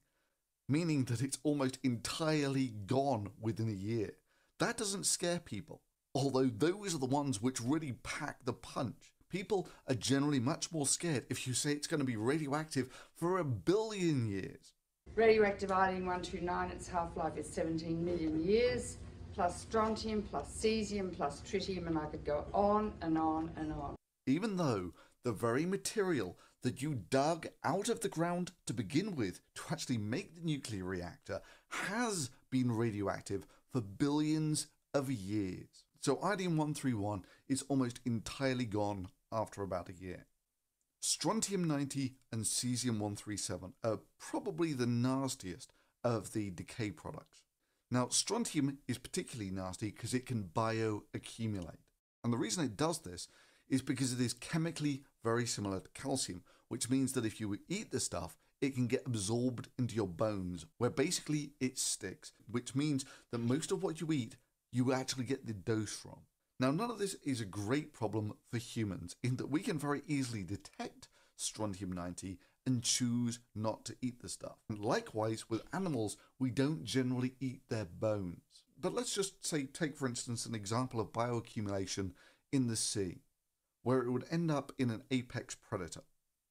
meaning that it's almost entirely gone within a year. That doesn't scare people, although those are the ones which really pack the punch. People are generally much more scared if you say it's going to be radioactive for 1 billion years. Radioactive iodine-129, its half-life is 17 million years, plus strontium, plus cesium, plus tritium, and I could go on and on and on. Even though the very material that you dug out of the ground to begin with to actually make the nuclear reactor has been radioactive for billions of years. So iodine-131 is almost entirely gone after about a year. Strontium-90 and cesium-137 are probably the nastiest of the decay products. Now, strontium is particularly nasty because it can bioaccumulate. And the reason it does this is because it is chemically very similar to calcium, which means that if you eat the stuff, it can get absorbed into your bones, where basically it sticks, which means that most of what you eat, you actually get the dose from. Now, none of this is a great problem for humans, in that we can very easily detect strontium-90 and choose not to eat the stuff. And likewise, with animals, we don't generally eat their bones. But let's just say, take for instance an example of bioaccumulation in the sea, where it would end up in an apex predator,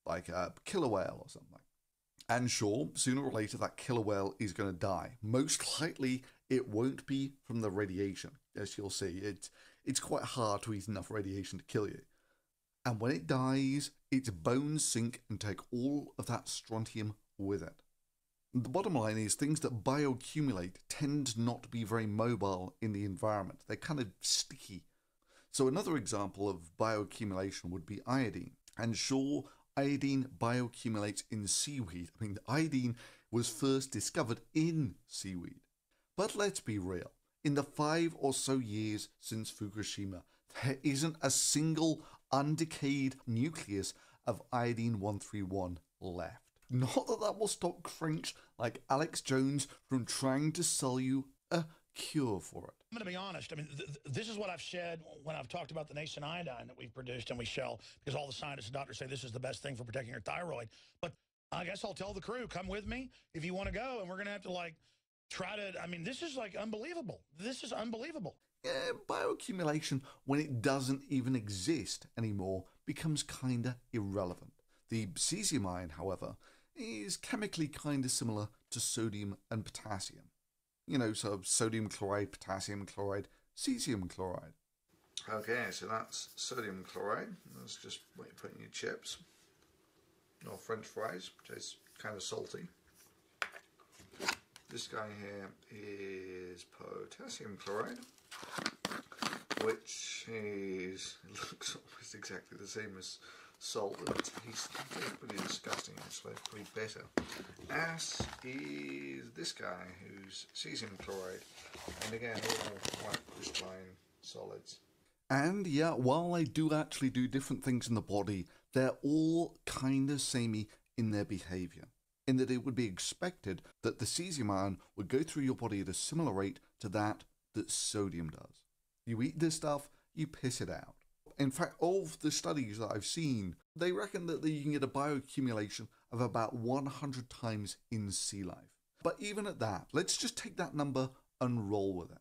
like a killer whale or something. And sure, sooner or later that killer whale is going to die. Most likely it won't be from the radiation. As you'll see, it's quite hard to eat enough radiation to kill you. And when it dies, its bones sink and take all of that strontium with it. The bottom line is things that bioaccumulate tend not to be very mobile in the environment. They're kind of sticky. So another example of bioaccumulation would be iodine. And sure, iodine bioaccumulates in seaweed. I mean, the iodine was first discovered in seaweed. But let's be real. In the 5 or so years since Fukushima, there isn't a single undecayed nucleus of iodine-131 left. Not that that will stop cranks like Alex Jones from trying to sell you a cure for it. I'm going to be honest. I mean, this is what I've said when I've talked about the nascent iodine that we've produced and we sell, because all the scientists and doctors say this is the best thing for protecting your thyroid. But I guess I'll tell the crew, come with me if you want to go, and we're going to have to, like, try to, I mean, this is, like, unbelievable. This is unbelievable. Yeah, bioaccumulation, when it doesn't even exist anymore, becomes kinda irrelevant. The cesium ion, however, is chemically kinda similar to sodium and potassium. You know, so sodium chloride, potassium chloride, cesium chloride. Okay, so that's sodium chloride. That's just what you put in your chips. Or French fries, which is kind of salty. This guy here is potassium chloride, which looks almost exactly the same as salt, but it tastes pretty disgusting actually, pretty bitter. As is this guy, who's cesium chloride, and again, all white crystalline solids. And yeah, while they do actually do different things in the body, they're all kind of samey in their behaviour. in that it would be expected that the cesium ion would go through your body at a similar rate to that sodium does. You eat this stuff, you piss it out. In fact, of the studies that I've seen, they reckon that you can get a bioaccumulation of about 100 times in sea life. But even at that, let's just take that number and roll with it.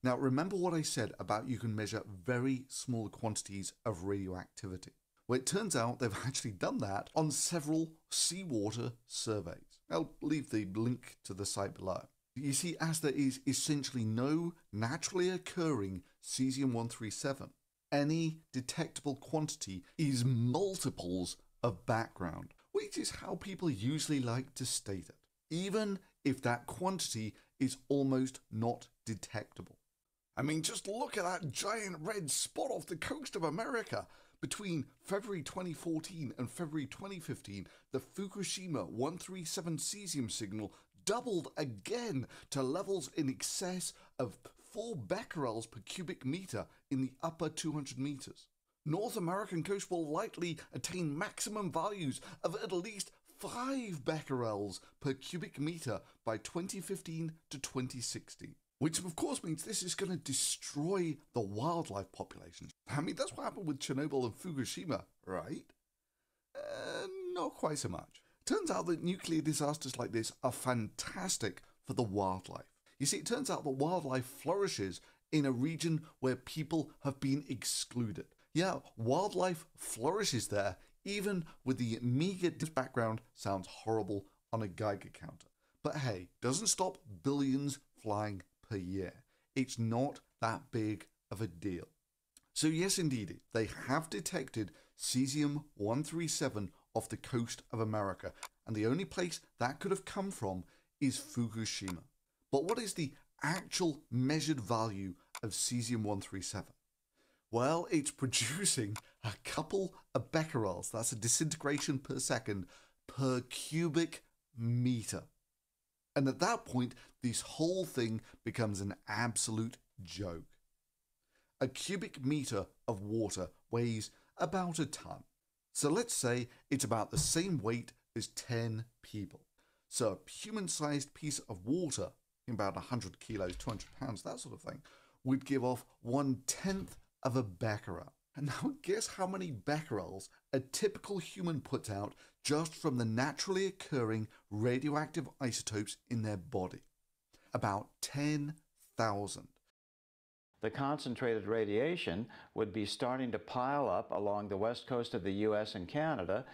Now, remember what I said about you can measure very small quantities of radioactivity. Well, it turns out they've actually done that on several seawater surveys. I'll leave the link to the site below. You see, as there is essentially no naturally occurring cesium-137, any detectable quantity is multiples of background, which is how people usually like to state it, even if that quantity is almost not detectable. I mean, just look at that giant red spot off the coast of America. Between February 2014 and February 2015, the Fukushima 137 cesium signal doubled again to levels in excess of 4 becquerels per cubic meter in the upper 200 meters. North American coast will likely attain maximum values of at least 5 becquerels per cubic meter by 2015 to 2060. Which of course means this is going to destroy the wildlife populations. I mean, that's what happened with Chernobyl and Fukushima, right? Not quite so much. Turns out that nuclear disasters like this are fantastic for the wildlife. You see, it turns out that wildlife flourishes in a region where people have been excluded. Yeah, wildlife flourishes there, even with the meager background sounds horrible on a Geiger counter. But hey, doesn't stop billions flying per year. It's not that big of a deal. So yes, indeed, they have detected cesium-137 off the coast of America, and the only place that could have come from is Fukushima. But what is the actual measured value of cesium-137? Well, it's producing a couple of becquerels, that's a disintegration per second, per cubic meter. And at that point, this whole thing becomes an absolute joke. A cubic meter of water weighs about a ton. So let's say it's about the same weight as 10 people. So a human-sized piece of water, about 100 kilos, 200 pounds, that sort of thing, would give off 1/10 of a becquerel. And now guess how many becquerels a typical human puts out just from the naturally occurring radioactive isotopes in their body. About 10,000. The concentrated radiation would be starting to pile up along the west coast of the U.S. and Canada.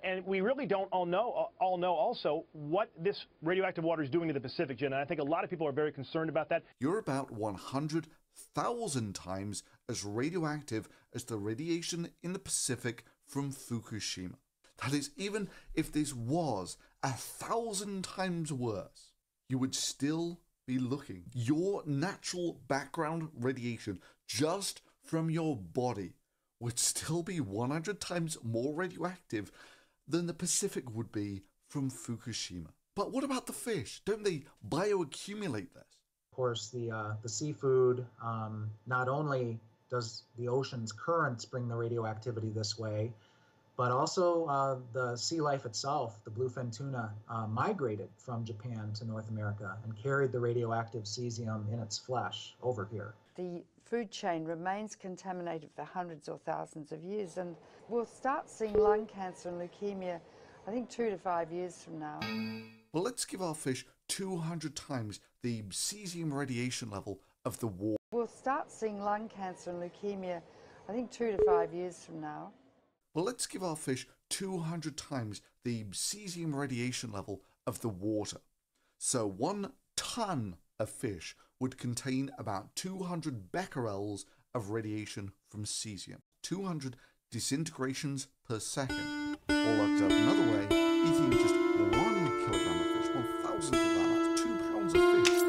And we really don't all know also what this radioactive water is doing to the Pacific, Jen. And I think a lot of people are very concerned about that. You're about 100,000 times as radioactive as the radiation in the Pacific from Fukushima. That is, even if this was 1,000 times worse, you would still be looking. Your natural background radiation just from your body would still be 100 times more radioactive than the Pacific would be from Fukushima. But what about the fish? Don't they bioaccumulate this? Of course, the seafood, not only does the ocean's currents bring the radioactivity this way, but also the sea life itself, the bluefin tuna, migrated from Japan to North America and carried the radioactive cesium in its flesh over here. The food chain remains contaminated for hundreds or thousands of years, and we'll start seeing lung cancer and leukemia, I think 2 to 5 years from now. Well, let's give our fish 200 times the cesium radiation level of the water. We'll start seeing lung cancer and leukemia, I think 2 to 5 years from now. Well, let's give our fish 200 times the cesium radiation level of the water. So 1 ton of fish would contain about 200 becquerels of radiation from cesium. 200 disintegrations per second. Or looked up another way, eating just 1 kilogram of fish, 1,000th of that, that's 2 pounds of fish,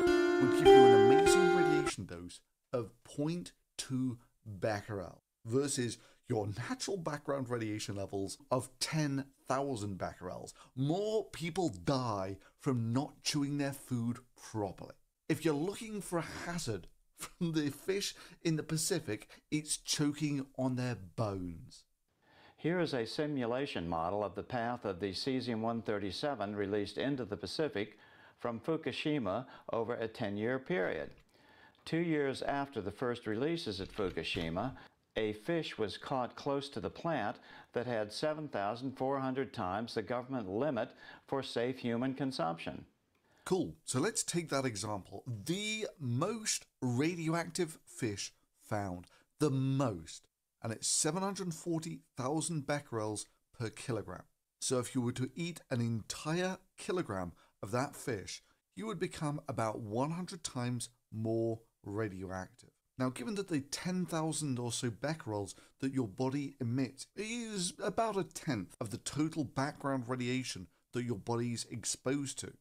would give you an amazing radiation dose of 0.2 becquerel versus your natural background radiation levels of 10,000 becquerels. More people die from not chewing their food properly. If you're looking for a hazard from the fish in the Pacific, it's choking on their bones. Here is a simulation model of the path of the cesium-137 released into the Pacific from Fukushima over a 10-year period. 2 years after the first releases at Fukushima, a fish was caught close to the plant that had 7,400 times the government limit for safe human consumption. Cool. So let's take that example. The most radioactive fish found. The most. And it's 740,000 becquerels per kilogram. So if you were to eat an entire kilogram of that fish, you would become about 100 times more radioactive. Now, given that the 10,000 or so becquerels that your body emits is about a tenth of the total background radiation that your body is exposed to,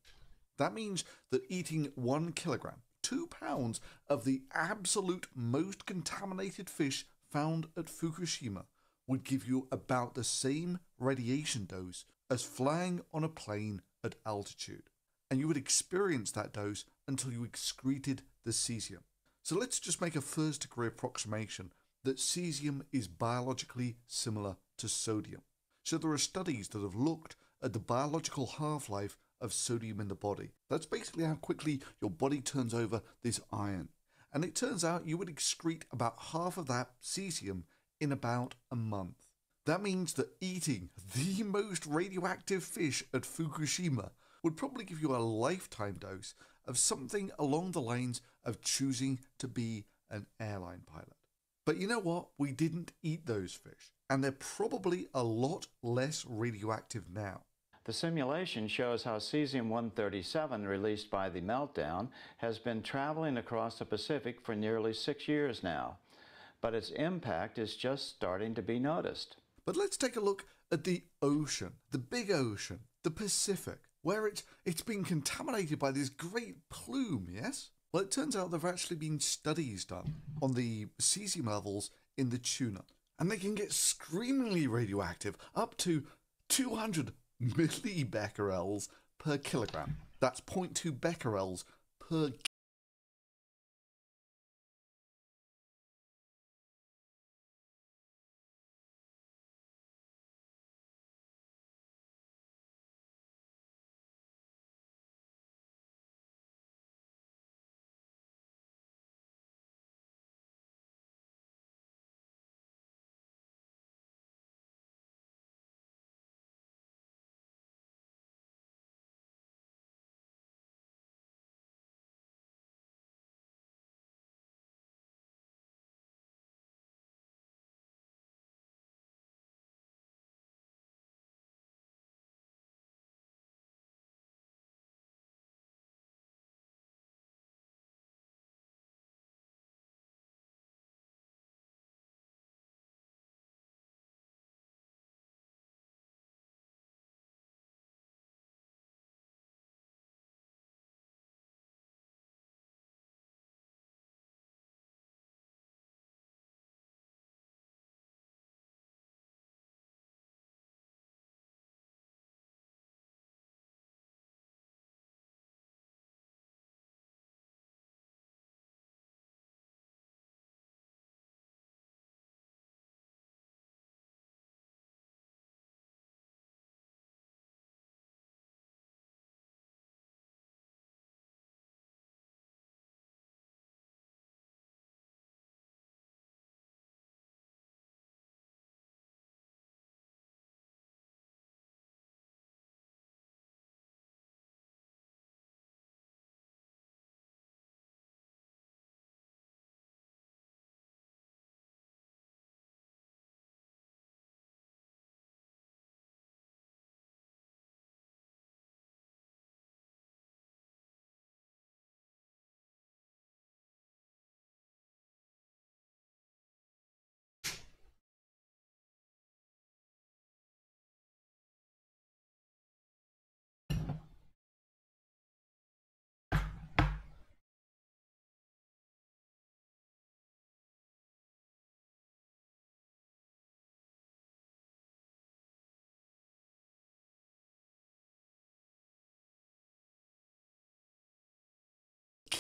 that means that eating 1 kilogram, 2 pounds of the absolute most contaminated fish found at Fukushima would give you about the same radiation dose as flying on a plane at altitude. And you would experience that dose until you excreted the cesium. So let's just make a first degree approximation that cesium is biologically similar to sodium. So there are studies that have looked at the biological half-life of sodium in the body. That's basically how quickly your body turns over this iron. And it turns out you would excrete about half of that cesium in about a month. That means that eating the most radioactive fish at Fukushima would probably give you a lifetime dose of something along the lines of choosing to be an airline pilot. But you know what? We didn't eat those fish, and they're probably a lot less radioactive now. The simulation shows how cesium-137 released by the meltdown has been traveling across the Pacific for nearly 6 years now, but its impact is just starting to be noticed. But let's take a look at the ocean, the big ocean, the Pacific, where it's been contaminated by this great plume, yes? Well, it turns out there have actually been studies done on the cesium levels in the tuna, and they can get screamingly radioactive, up to 200 millibecquerels per kilogram. That's 0.2 becquerels per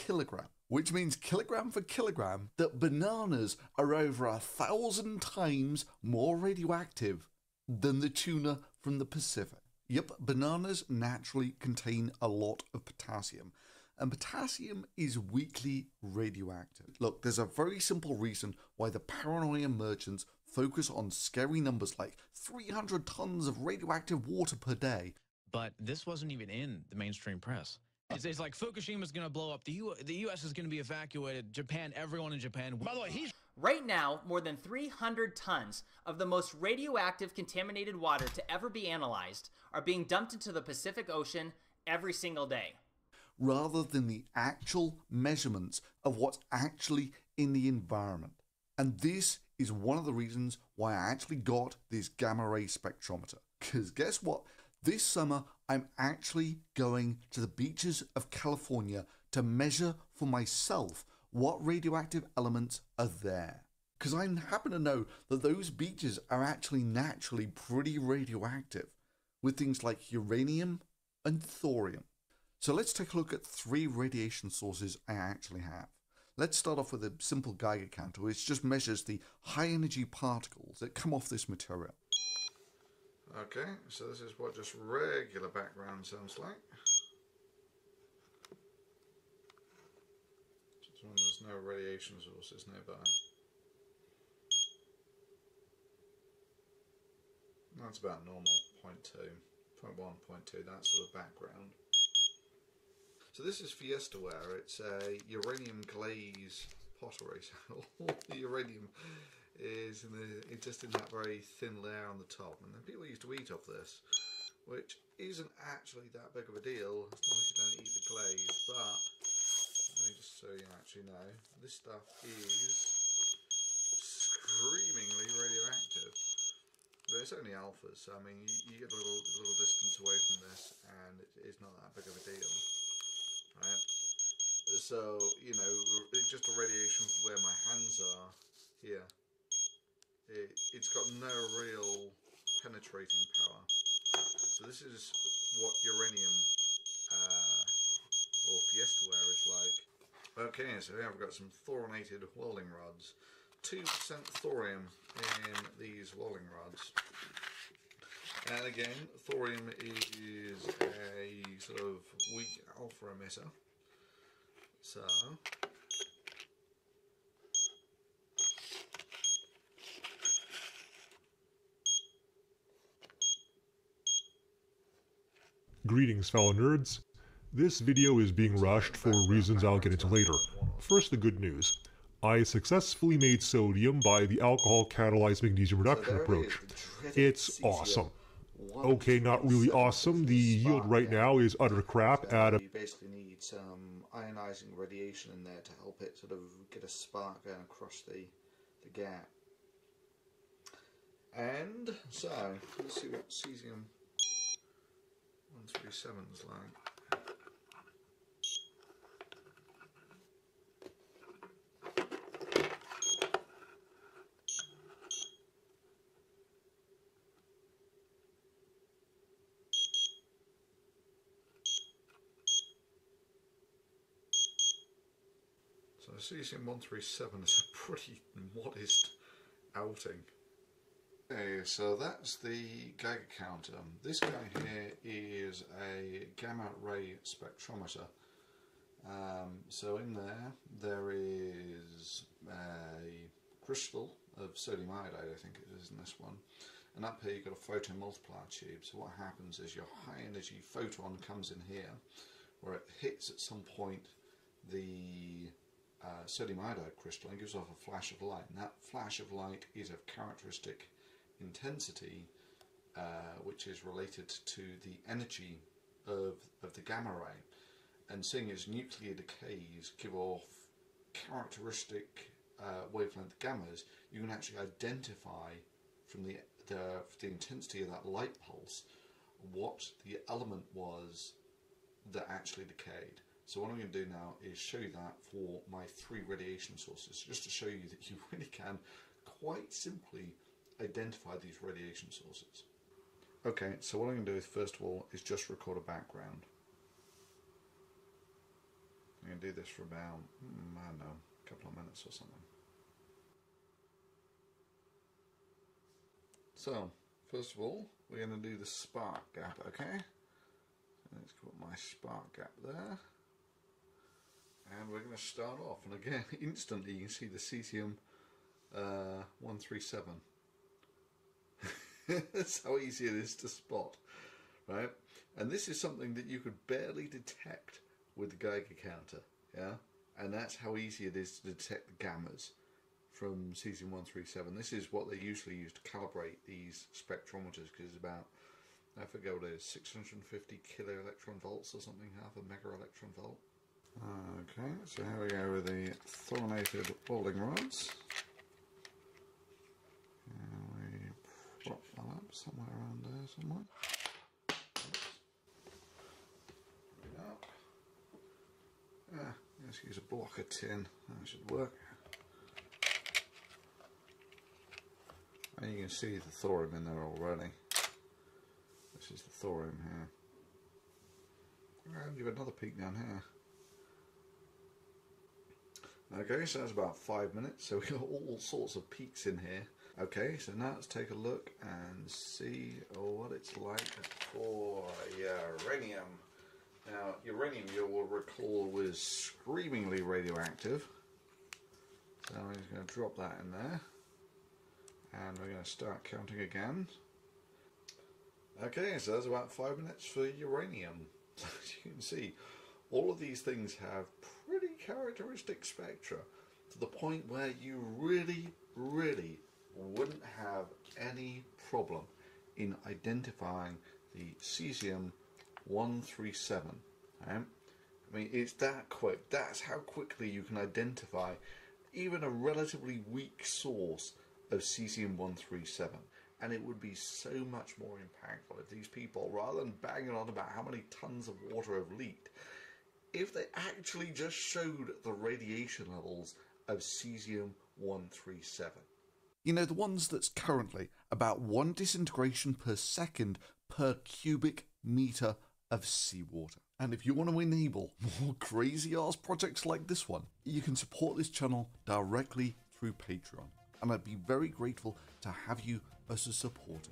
kilogram, which means kilogram for kilogram that bananas are over 1,000 times more radioactive than the tuna from the Pacific. Yep, bananas naturally contain a lot of potassium, and potassium is weakly radioactive. Look, there's a very simple reason why the paranoia merchants focus on scary numbers like 300 tons of radioactive water per day. But this wasn't even in the mainstream press. It's like Fukushima's going to blow up. The U.S. is going to be evacuated. Japan, everyone in Japan. By the way, he's... Right now, more than 300 tons of the most radioactive contaminated water to ever be analyzed are being dumped into the Pacific Ocean every single day. Rather than the actual measurements of what's actually in the environment. And this is one of the reasons why I actually got this gamma ray spectrometer. Because guess what? This summer, I'm actually going to the beaches of California to measure for myself what radioactive elements are there. Because I happen to know that those beaches are actually naturally pretty radioactive, with things like uranium and thorium. So let's take a look at 3 radiation sources I actually have. Let's start off with a simple Geiger counter, which just measures the high energy particles that come off this material. Okay, so this is what just regular background sounds like. Just when there's no radiation sources nearby. That's about normal, 0.2, 0.1, 0.2, that sort of background. So this is Fiestaware. It's a uranium glaze pottery. So all the uranium is just in that very thin layer on the top, and then people used to eat off this, which isn't actually that big of a deal as long as you don't eat the glaze. But let me just so you actually know, this stuff is screamingly radioactive. But it's only alphas, so I mean you get a little distance away from this, and it's not that big of a deal, right? So you know, just the radiation from where my hands are here. It's got no real penetrating power. So this is what uranium or Fiestaware is like. Okay, so here I've got some thorianated welding rods. 2% thorium in these welding rods. And again, thorium is a sort of weak alpha emitter. So Greetings, fellow nerds. This video is being rushed for reasons I'll get into later. First, the good news. I successfully made sodium by the alcohol-catalyzed magnesium reduction approach. It's awesome. Okay, not really awesome. The yield right now is utter crap at a... You basically need some ionizing radiation in there to help it sort of get a spark going across the gap. And so, let's see what cesium 137 is like. So cesium 137 is a pretty modest outing. Okay, so that's the Geiger counter. This guy here is a gamma ray spectrometer. So in there is a crystal of sodium iodide, I think it is in this one. And up here you've got a photon multiplier tube. So what happens is your high energy photon comes in here, where it hits at some point the sodium iodide crystal and gives off a flash of light. And that flash of light is of characteristic intensity, which is related to the energy of the gamma ray. And seeing as nuclear decays give off characteristic wavelength gammas, you can actually identify from the intensity of that light pulse what the element was that actually decayed. So what I'm going to do now is show you that for my 3 radiation sources, just to show you that you really can quite simply identify these radiation sources. Okay, so what I'm going to do first of all is just record a background. I'm going to do this for about, I don't know, a couple of minutes or something. So, first of all, we're going to do the spark gap, okay? Let's put my spark gap there. And we're going to start off, and again, instantly you can see the cesium 137. That's how easy it is to spot, right? And this is something that you could barely detect with the Geiger counter, yeah? And that's how easy it is to detect the gammas from cesium 137. This is what they usually use to calibrate these spectrometers, because it's about, I forget what it is, 650 kilo electron volts or something, half a mega electron volt. Okay, so here we go with the thorianated welding rods. And we prop that up somewhere around there somewhere. There we go. Let's use a block of tin, that should work. And you can see the thorium in there already. This is the thorium here. And give it another peek down here. Okay, so that's about 5 minutes, so we've got all sorts of peaks in here. Okay, so now let's take a look and see what it's like for uranium. Now, uranium, you will recall, was screamingly radioactive. So I'm just going to drop that in there. And we're going to start counting again. Okay, so that's about 5 minutes for uranium. As you can see, all of these things have pretty characteristic spectra, to the point where you really wouldn't have any problem in identifying the cesium 137. Right? I mean, it's that quick. That's how quickly you can identify even a relatively weak source of cesium 137. And it would be so much more impactful if these people, rather than banging on about how many tons of water have leaked, if they actually just showed the radiation levels of cesium 137. You know, the ones that's currently about 1 disintegration per second per cubic meter of seawater. And if you want to enable more crazy ass projects like this one, you can support this channel directly through Patreon. And I'd be very grateful to have you as a supporter.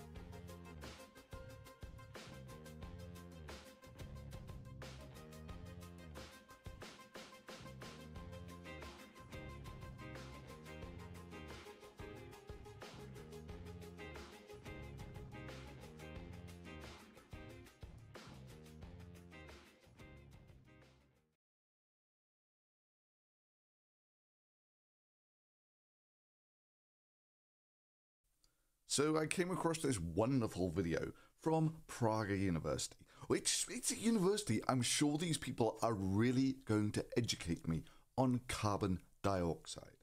So I came across this wonderful video from Praga University, which it's a university. I'm sure these people are really going to educate me on carbon dioxide.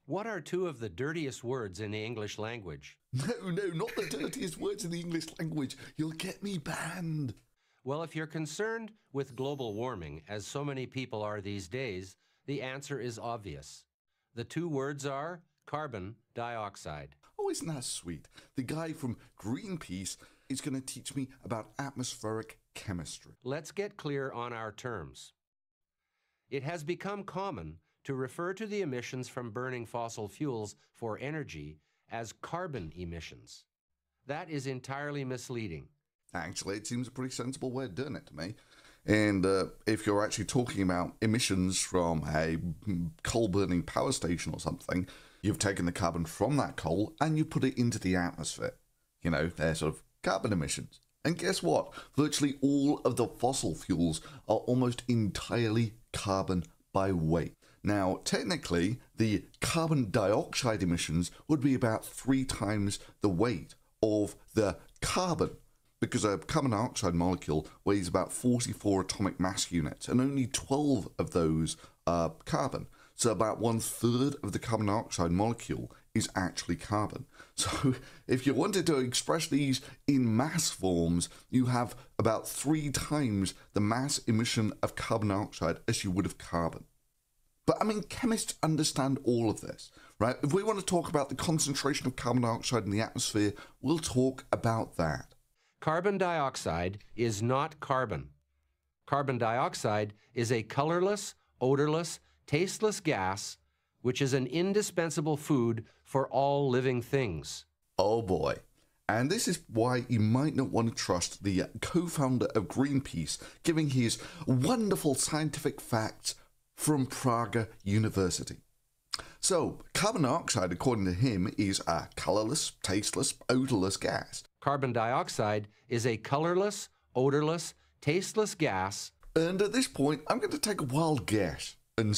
What are 2 of the dirtiest words in the English language? No, not the dirtiest words in the English language. You'll get me banned. Well, if you're concerned with global warming, as so many people are these days, the answer is obvious. The 2 words are carbon dioxide. Oh, isn't that sweet? The guy from Greenpeace is going to teach me about atmospheric chemistry. Let's get clear on our terms. It has become common to refer to the emissions from burning fossil fuels for energy as carbon emissions. That is entirely misleading. Actually, it seems a pretty sensible way of doing it to me. And if you're actually talking about emissions from a coal-burning power station or something, you've taken the carbon from that coal and you put it into the atmosphere. You know, they're sort of carbon emissions. And guess what? Virtually all of the fossil fuels are almost entirely carbon by weight. Now, technically, the carbon dioxide emissions would be about 3 times the weight of the carbon, because a carbon dioxide molecule weighs about 44 atomic mass units, and only 12 of those are carbon. So about 1/3 of the carbon dioxide molecule is actually carbon. So if you wanted to express these in mass forms, you have about 3 times the mass emission of carbon dioxide as you would of carbon. But I mean, chemists understand all of this, right? If we want to talk about the concentration of carbon dioxide in the atmosphere, we'll talk about that. Carbon dioxide is not carbon. Carbon dioxide is a colorless, odorless, tasteless gas, which is an indispensable food for all living things. Oh boy. And this is why you might not want to trust the co-founder of Greenpeace giving his wonderful scientific facts from Praga University. So, carbon dioxide, according to him, is a colourless, tasteless, odourless gas. Carbon dioxide is a colorless, odorless, tasteless gas. And at this point, I'm going to take a wild guess and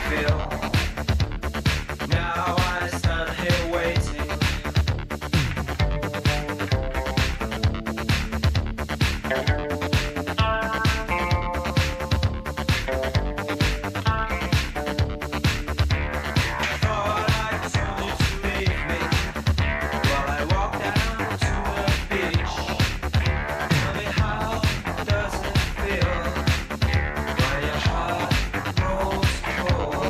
feel. Now I stand here waiting. Thought I told you to leave me while I walk down to the beach. Tell me, how does it feel when your heart grows cold?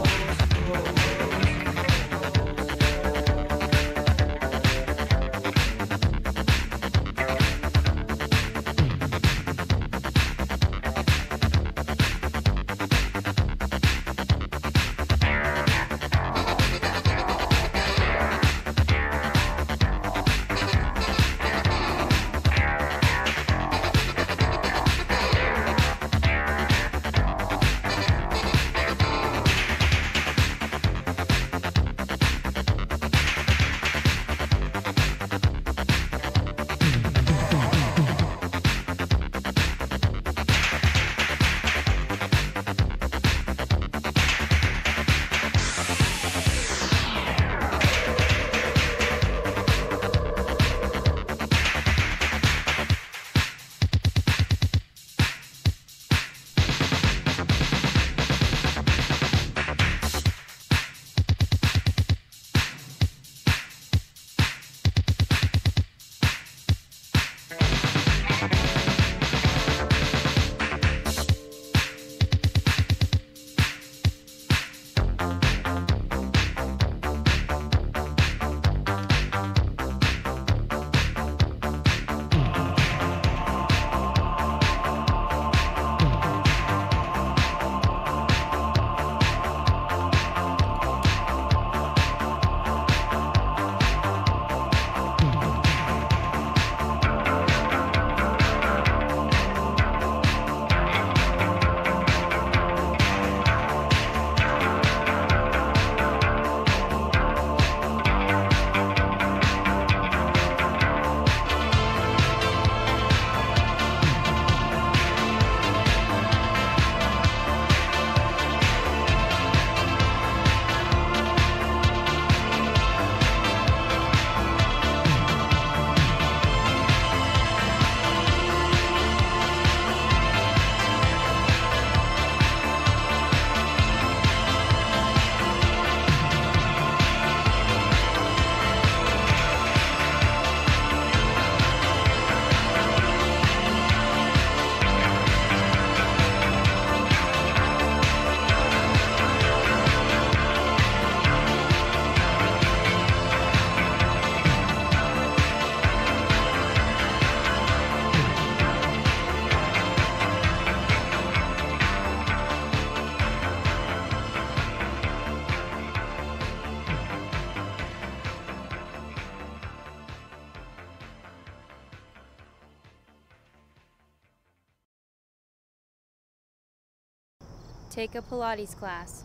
Take a Pilates class.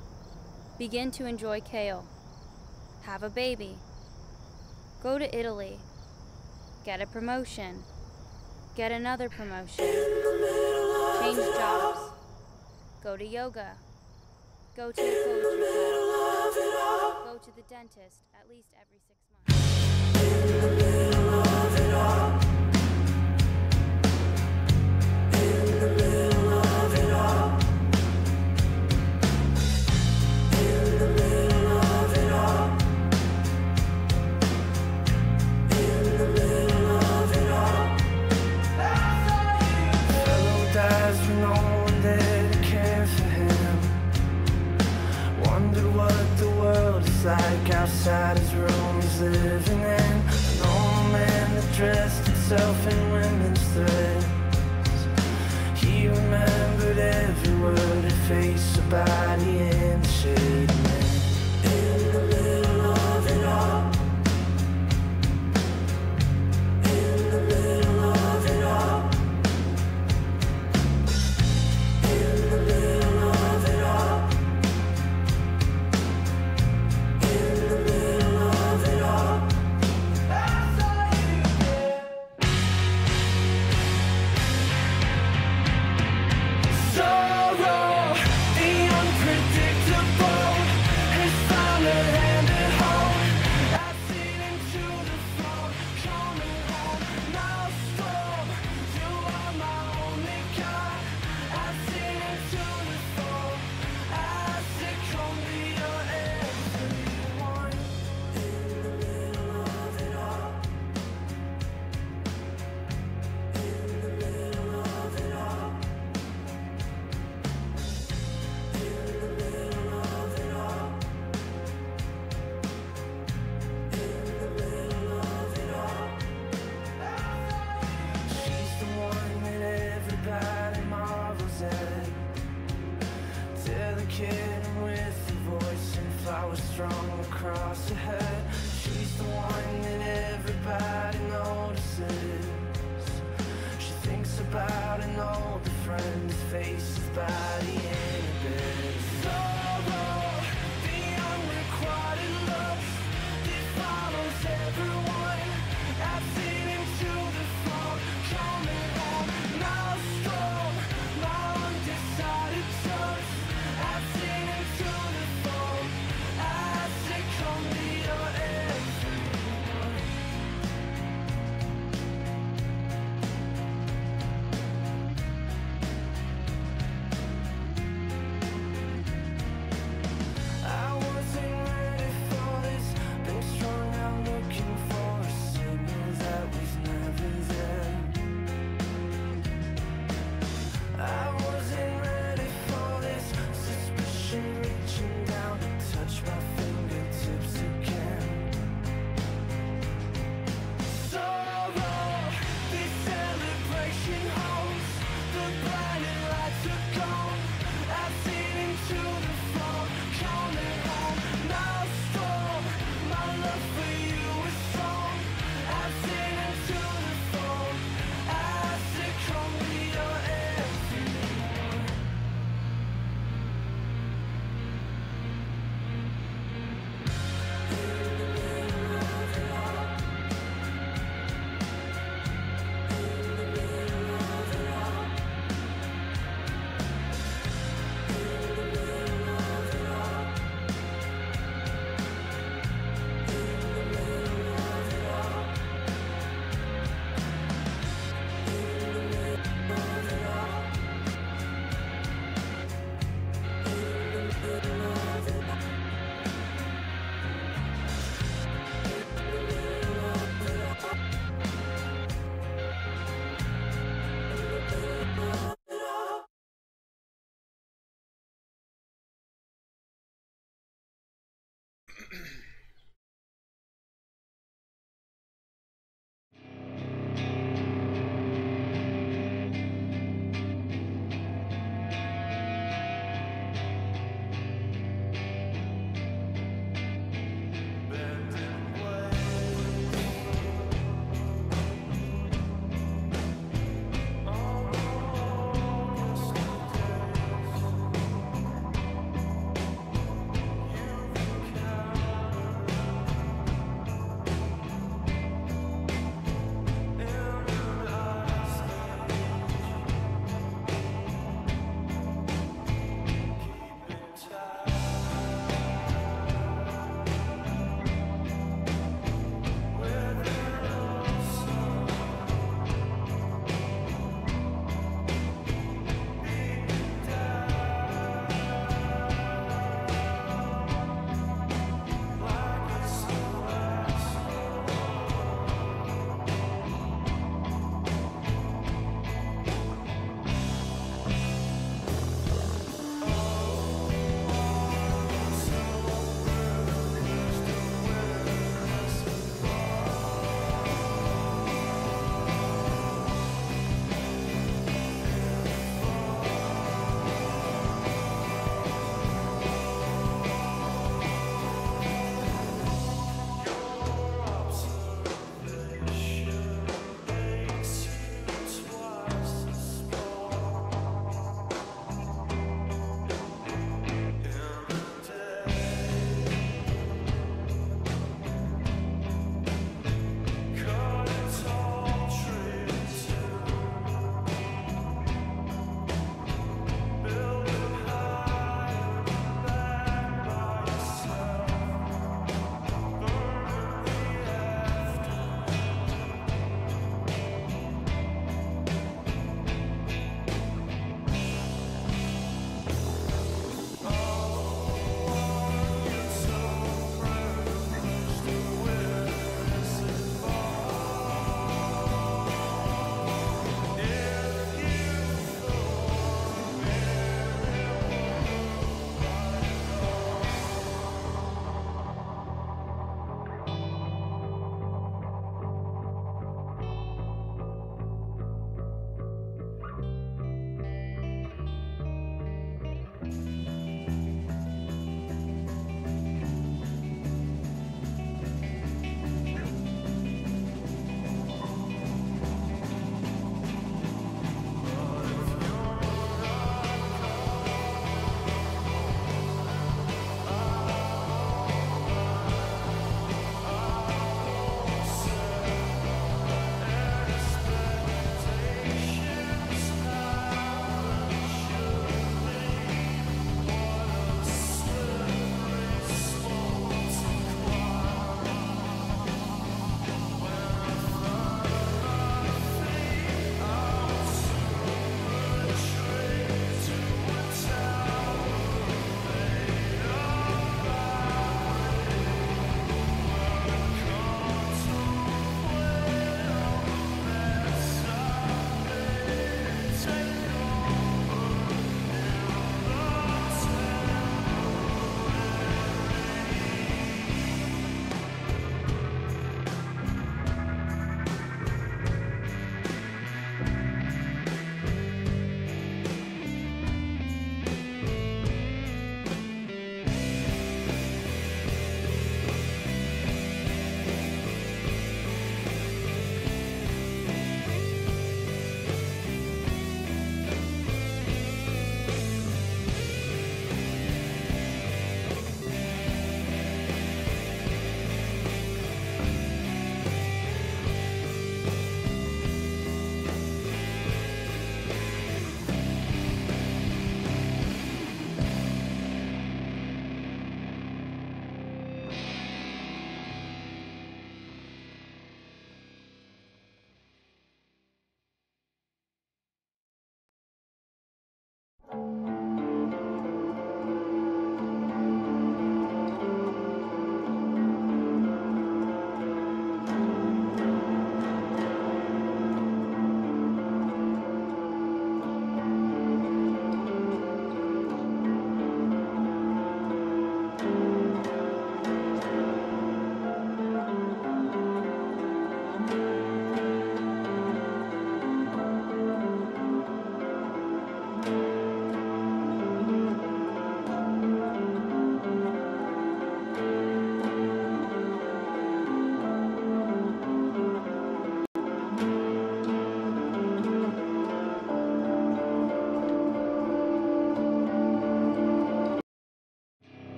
Begin to enjoy kale. Have a baby. Go to Italy. Get a promotion. Get another promotion. Change jobs. Go to yoga. Go to a poetry class. Go to the dentist at least every 6 months. Like outside his room he's living in, an old man that dressed himself in women's threads. He remembered every word, her face, her body, and the shade of man. In the middle of it all, in the middle of it all, in the middle of it all. Sorrow, the unpredictable. is strung across her head. She's the one that everybody notices. She thinks about an older friend's face, his body in a bed. Sorrow, the unrequited love that follows everyone. I've seen into the fog, coming home. Maelstrom, my undecided choice. I've seen into the fog as they come near everyone.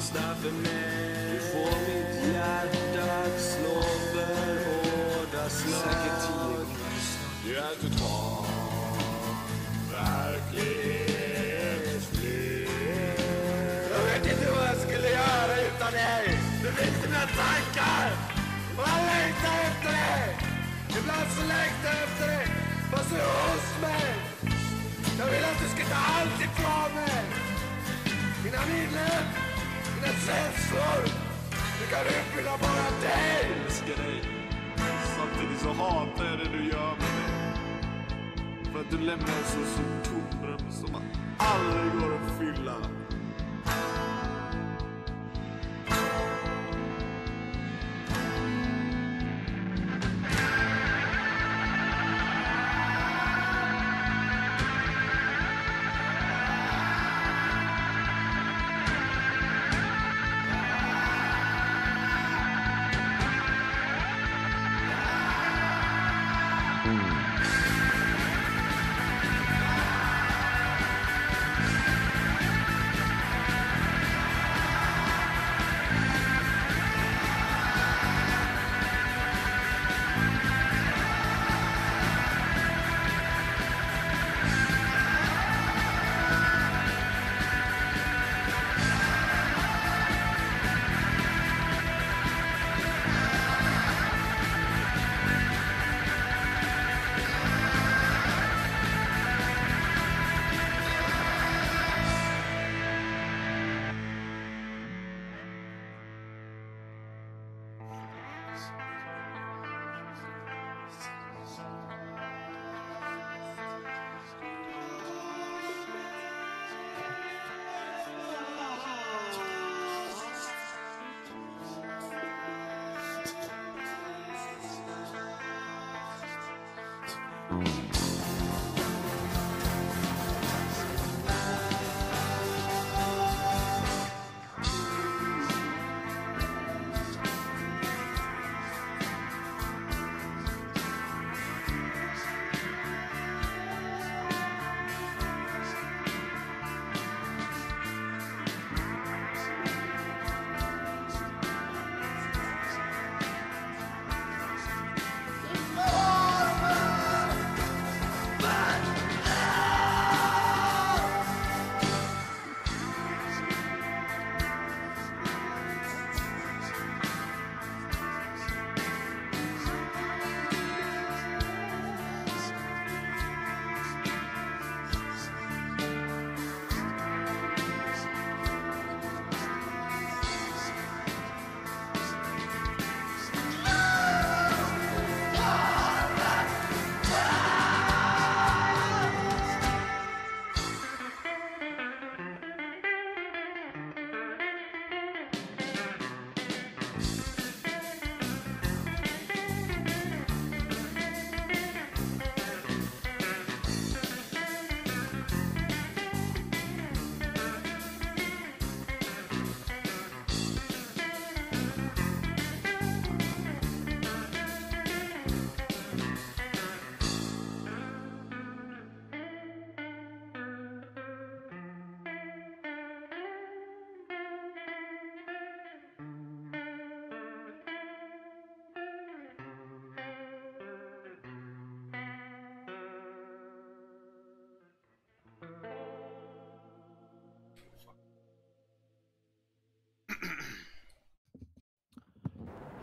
lyssna för mig. Du får mitt hjärta att slå för hårda slag. Du är total verklighetsflykt. Jag vet inte vad jag skulle göra utan dig. Du finns i mina tankar. Och jag längtar efter dig. Ibland så längtar jag efter dig. Fast du är hos mig. Jag vill att du ska ta allt ifrån mig. Mina minnen, mina känslor. Du kan uppfylla bara dig. Jag älskar dig. Samtidigt så hatar jag det du gör med mig. För att du lämnar en så tom dröm som aldrig går att fylla.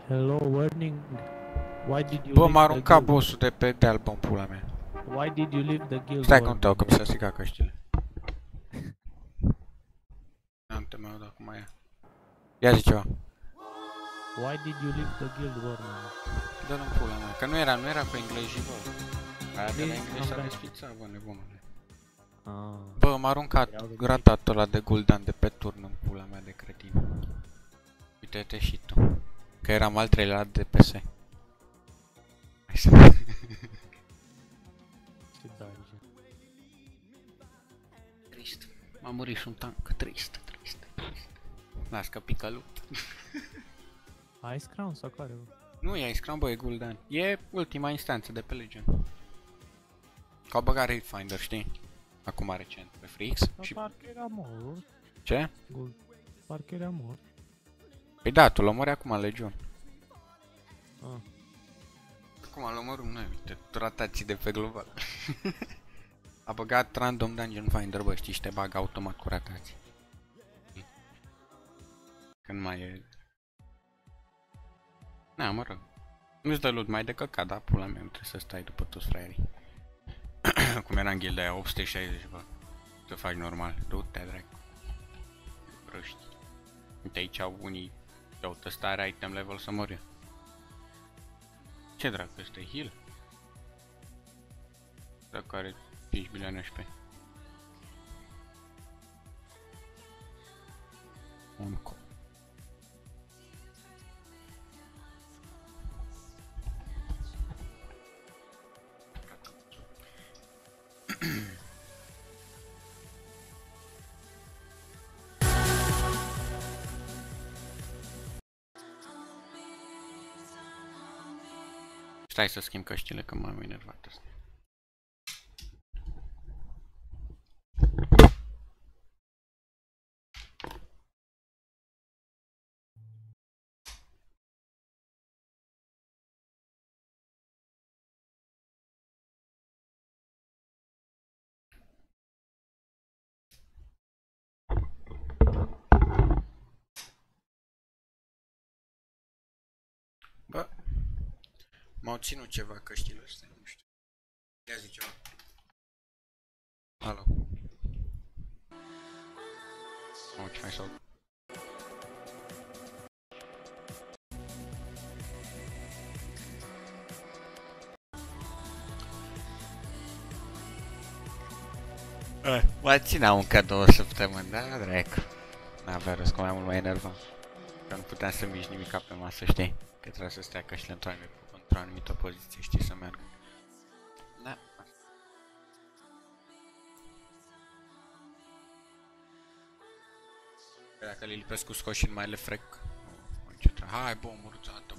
Hello, warning. Why did you Bă, leave m-a the aruncat guild? bossul de pe de-albă în pula mea. Why did you leave the guild? Stai că nu warning? te că mi s-a stricat căștile. Am temut acum ea. Ia zi ceva. Why did you leave the guild, warning? Dă-l în pula mea, că nu era pe englezii, bă. Aia de la englezi s-a desfițat, bă, nebunule. Bă, m-a aruncat gratatul ăla de guldan de pe turn în pula mea de cretin. Uite-te și tu. Că eram al treilea de PS. Hai să... Trist. M-a murit și un tank. Trist. Las că pică lupt. Ai Crown sau care? Nu e Ice Crown, bă, e Gul'dan. E ultima instanță de pe Legion. Că au băgat Raid Finder, știi? Acum recent, pe FreeX. Și... parcă era mult. Ce? Parcă era mort. Păi da, tu l-omori acum Legion. Ah. Acum l-omorâm noi, uite, tratații de pe global. A băgat random Dungeon Finder, bă, știi, și te bagă automat cu ratații. Când mai e... Na, mă rog. Nu-ți dă loot mai de căcat, da, pula mea, nu trebuie să stai după toți fraierii. Cum era în gilda aia, 860, bă. Să faci normal, du-te, dracu. Proști. Uite, aici au unii au testare item level să mor eu. Ce dracu, ăsta e heal? Dacă are 5 milioane HP. Un co. Stai să schimb căștile că m-am enervat asta. Bă, m-au ținut ceva căștile astea, nu știu. Ia zi ceva. Alo. Mamă, ce faci sau? Mă țineam un cadou o săptămână, da, dracu. N-avea rost, că mai mult mă enervam. Că nu puteam să mici nimica pe masă, știi? Că trebuie să stea căștile într-o anumită poziție, știi, să meargă. Da. Dacă le lipesc cu scoși în mai le frec. Hai, bă, murțată,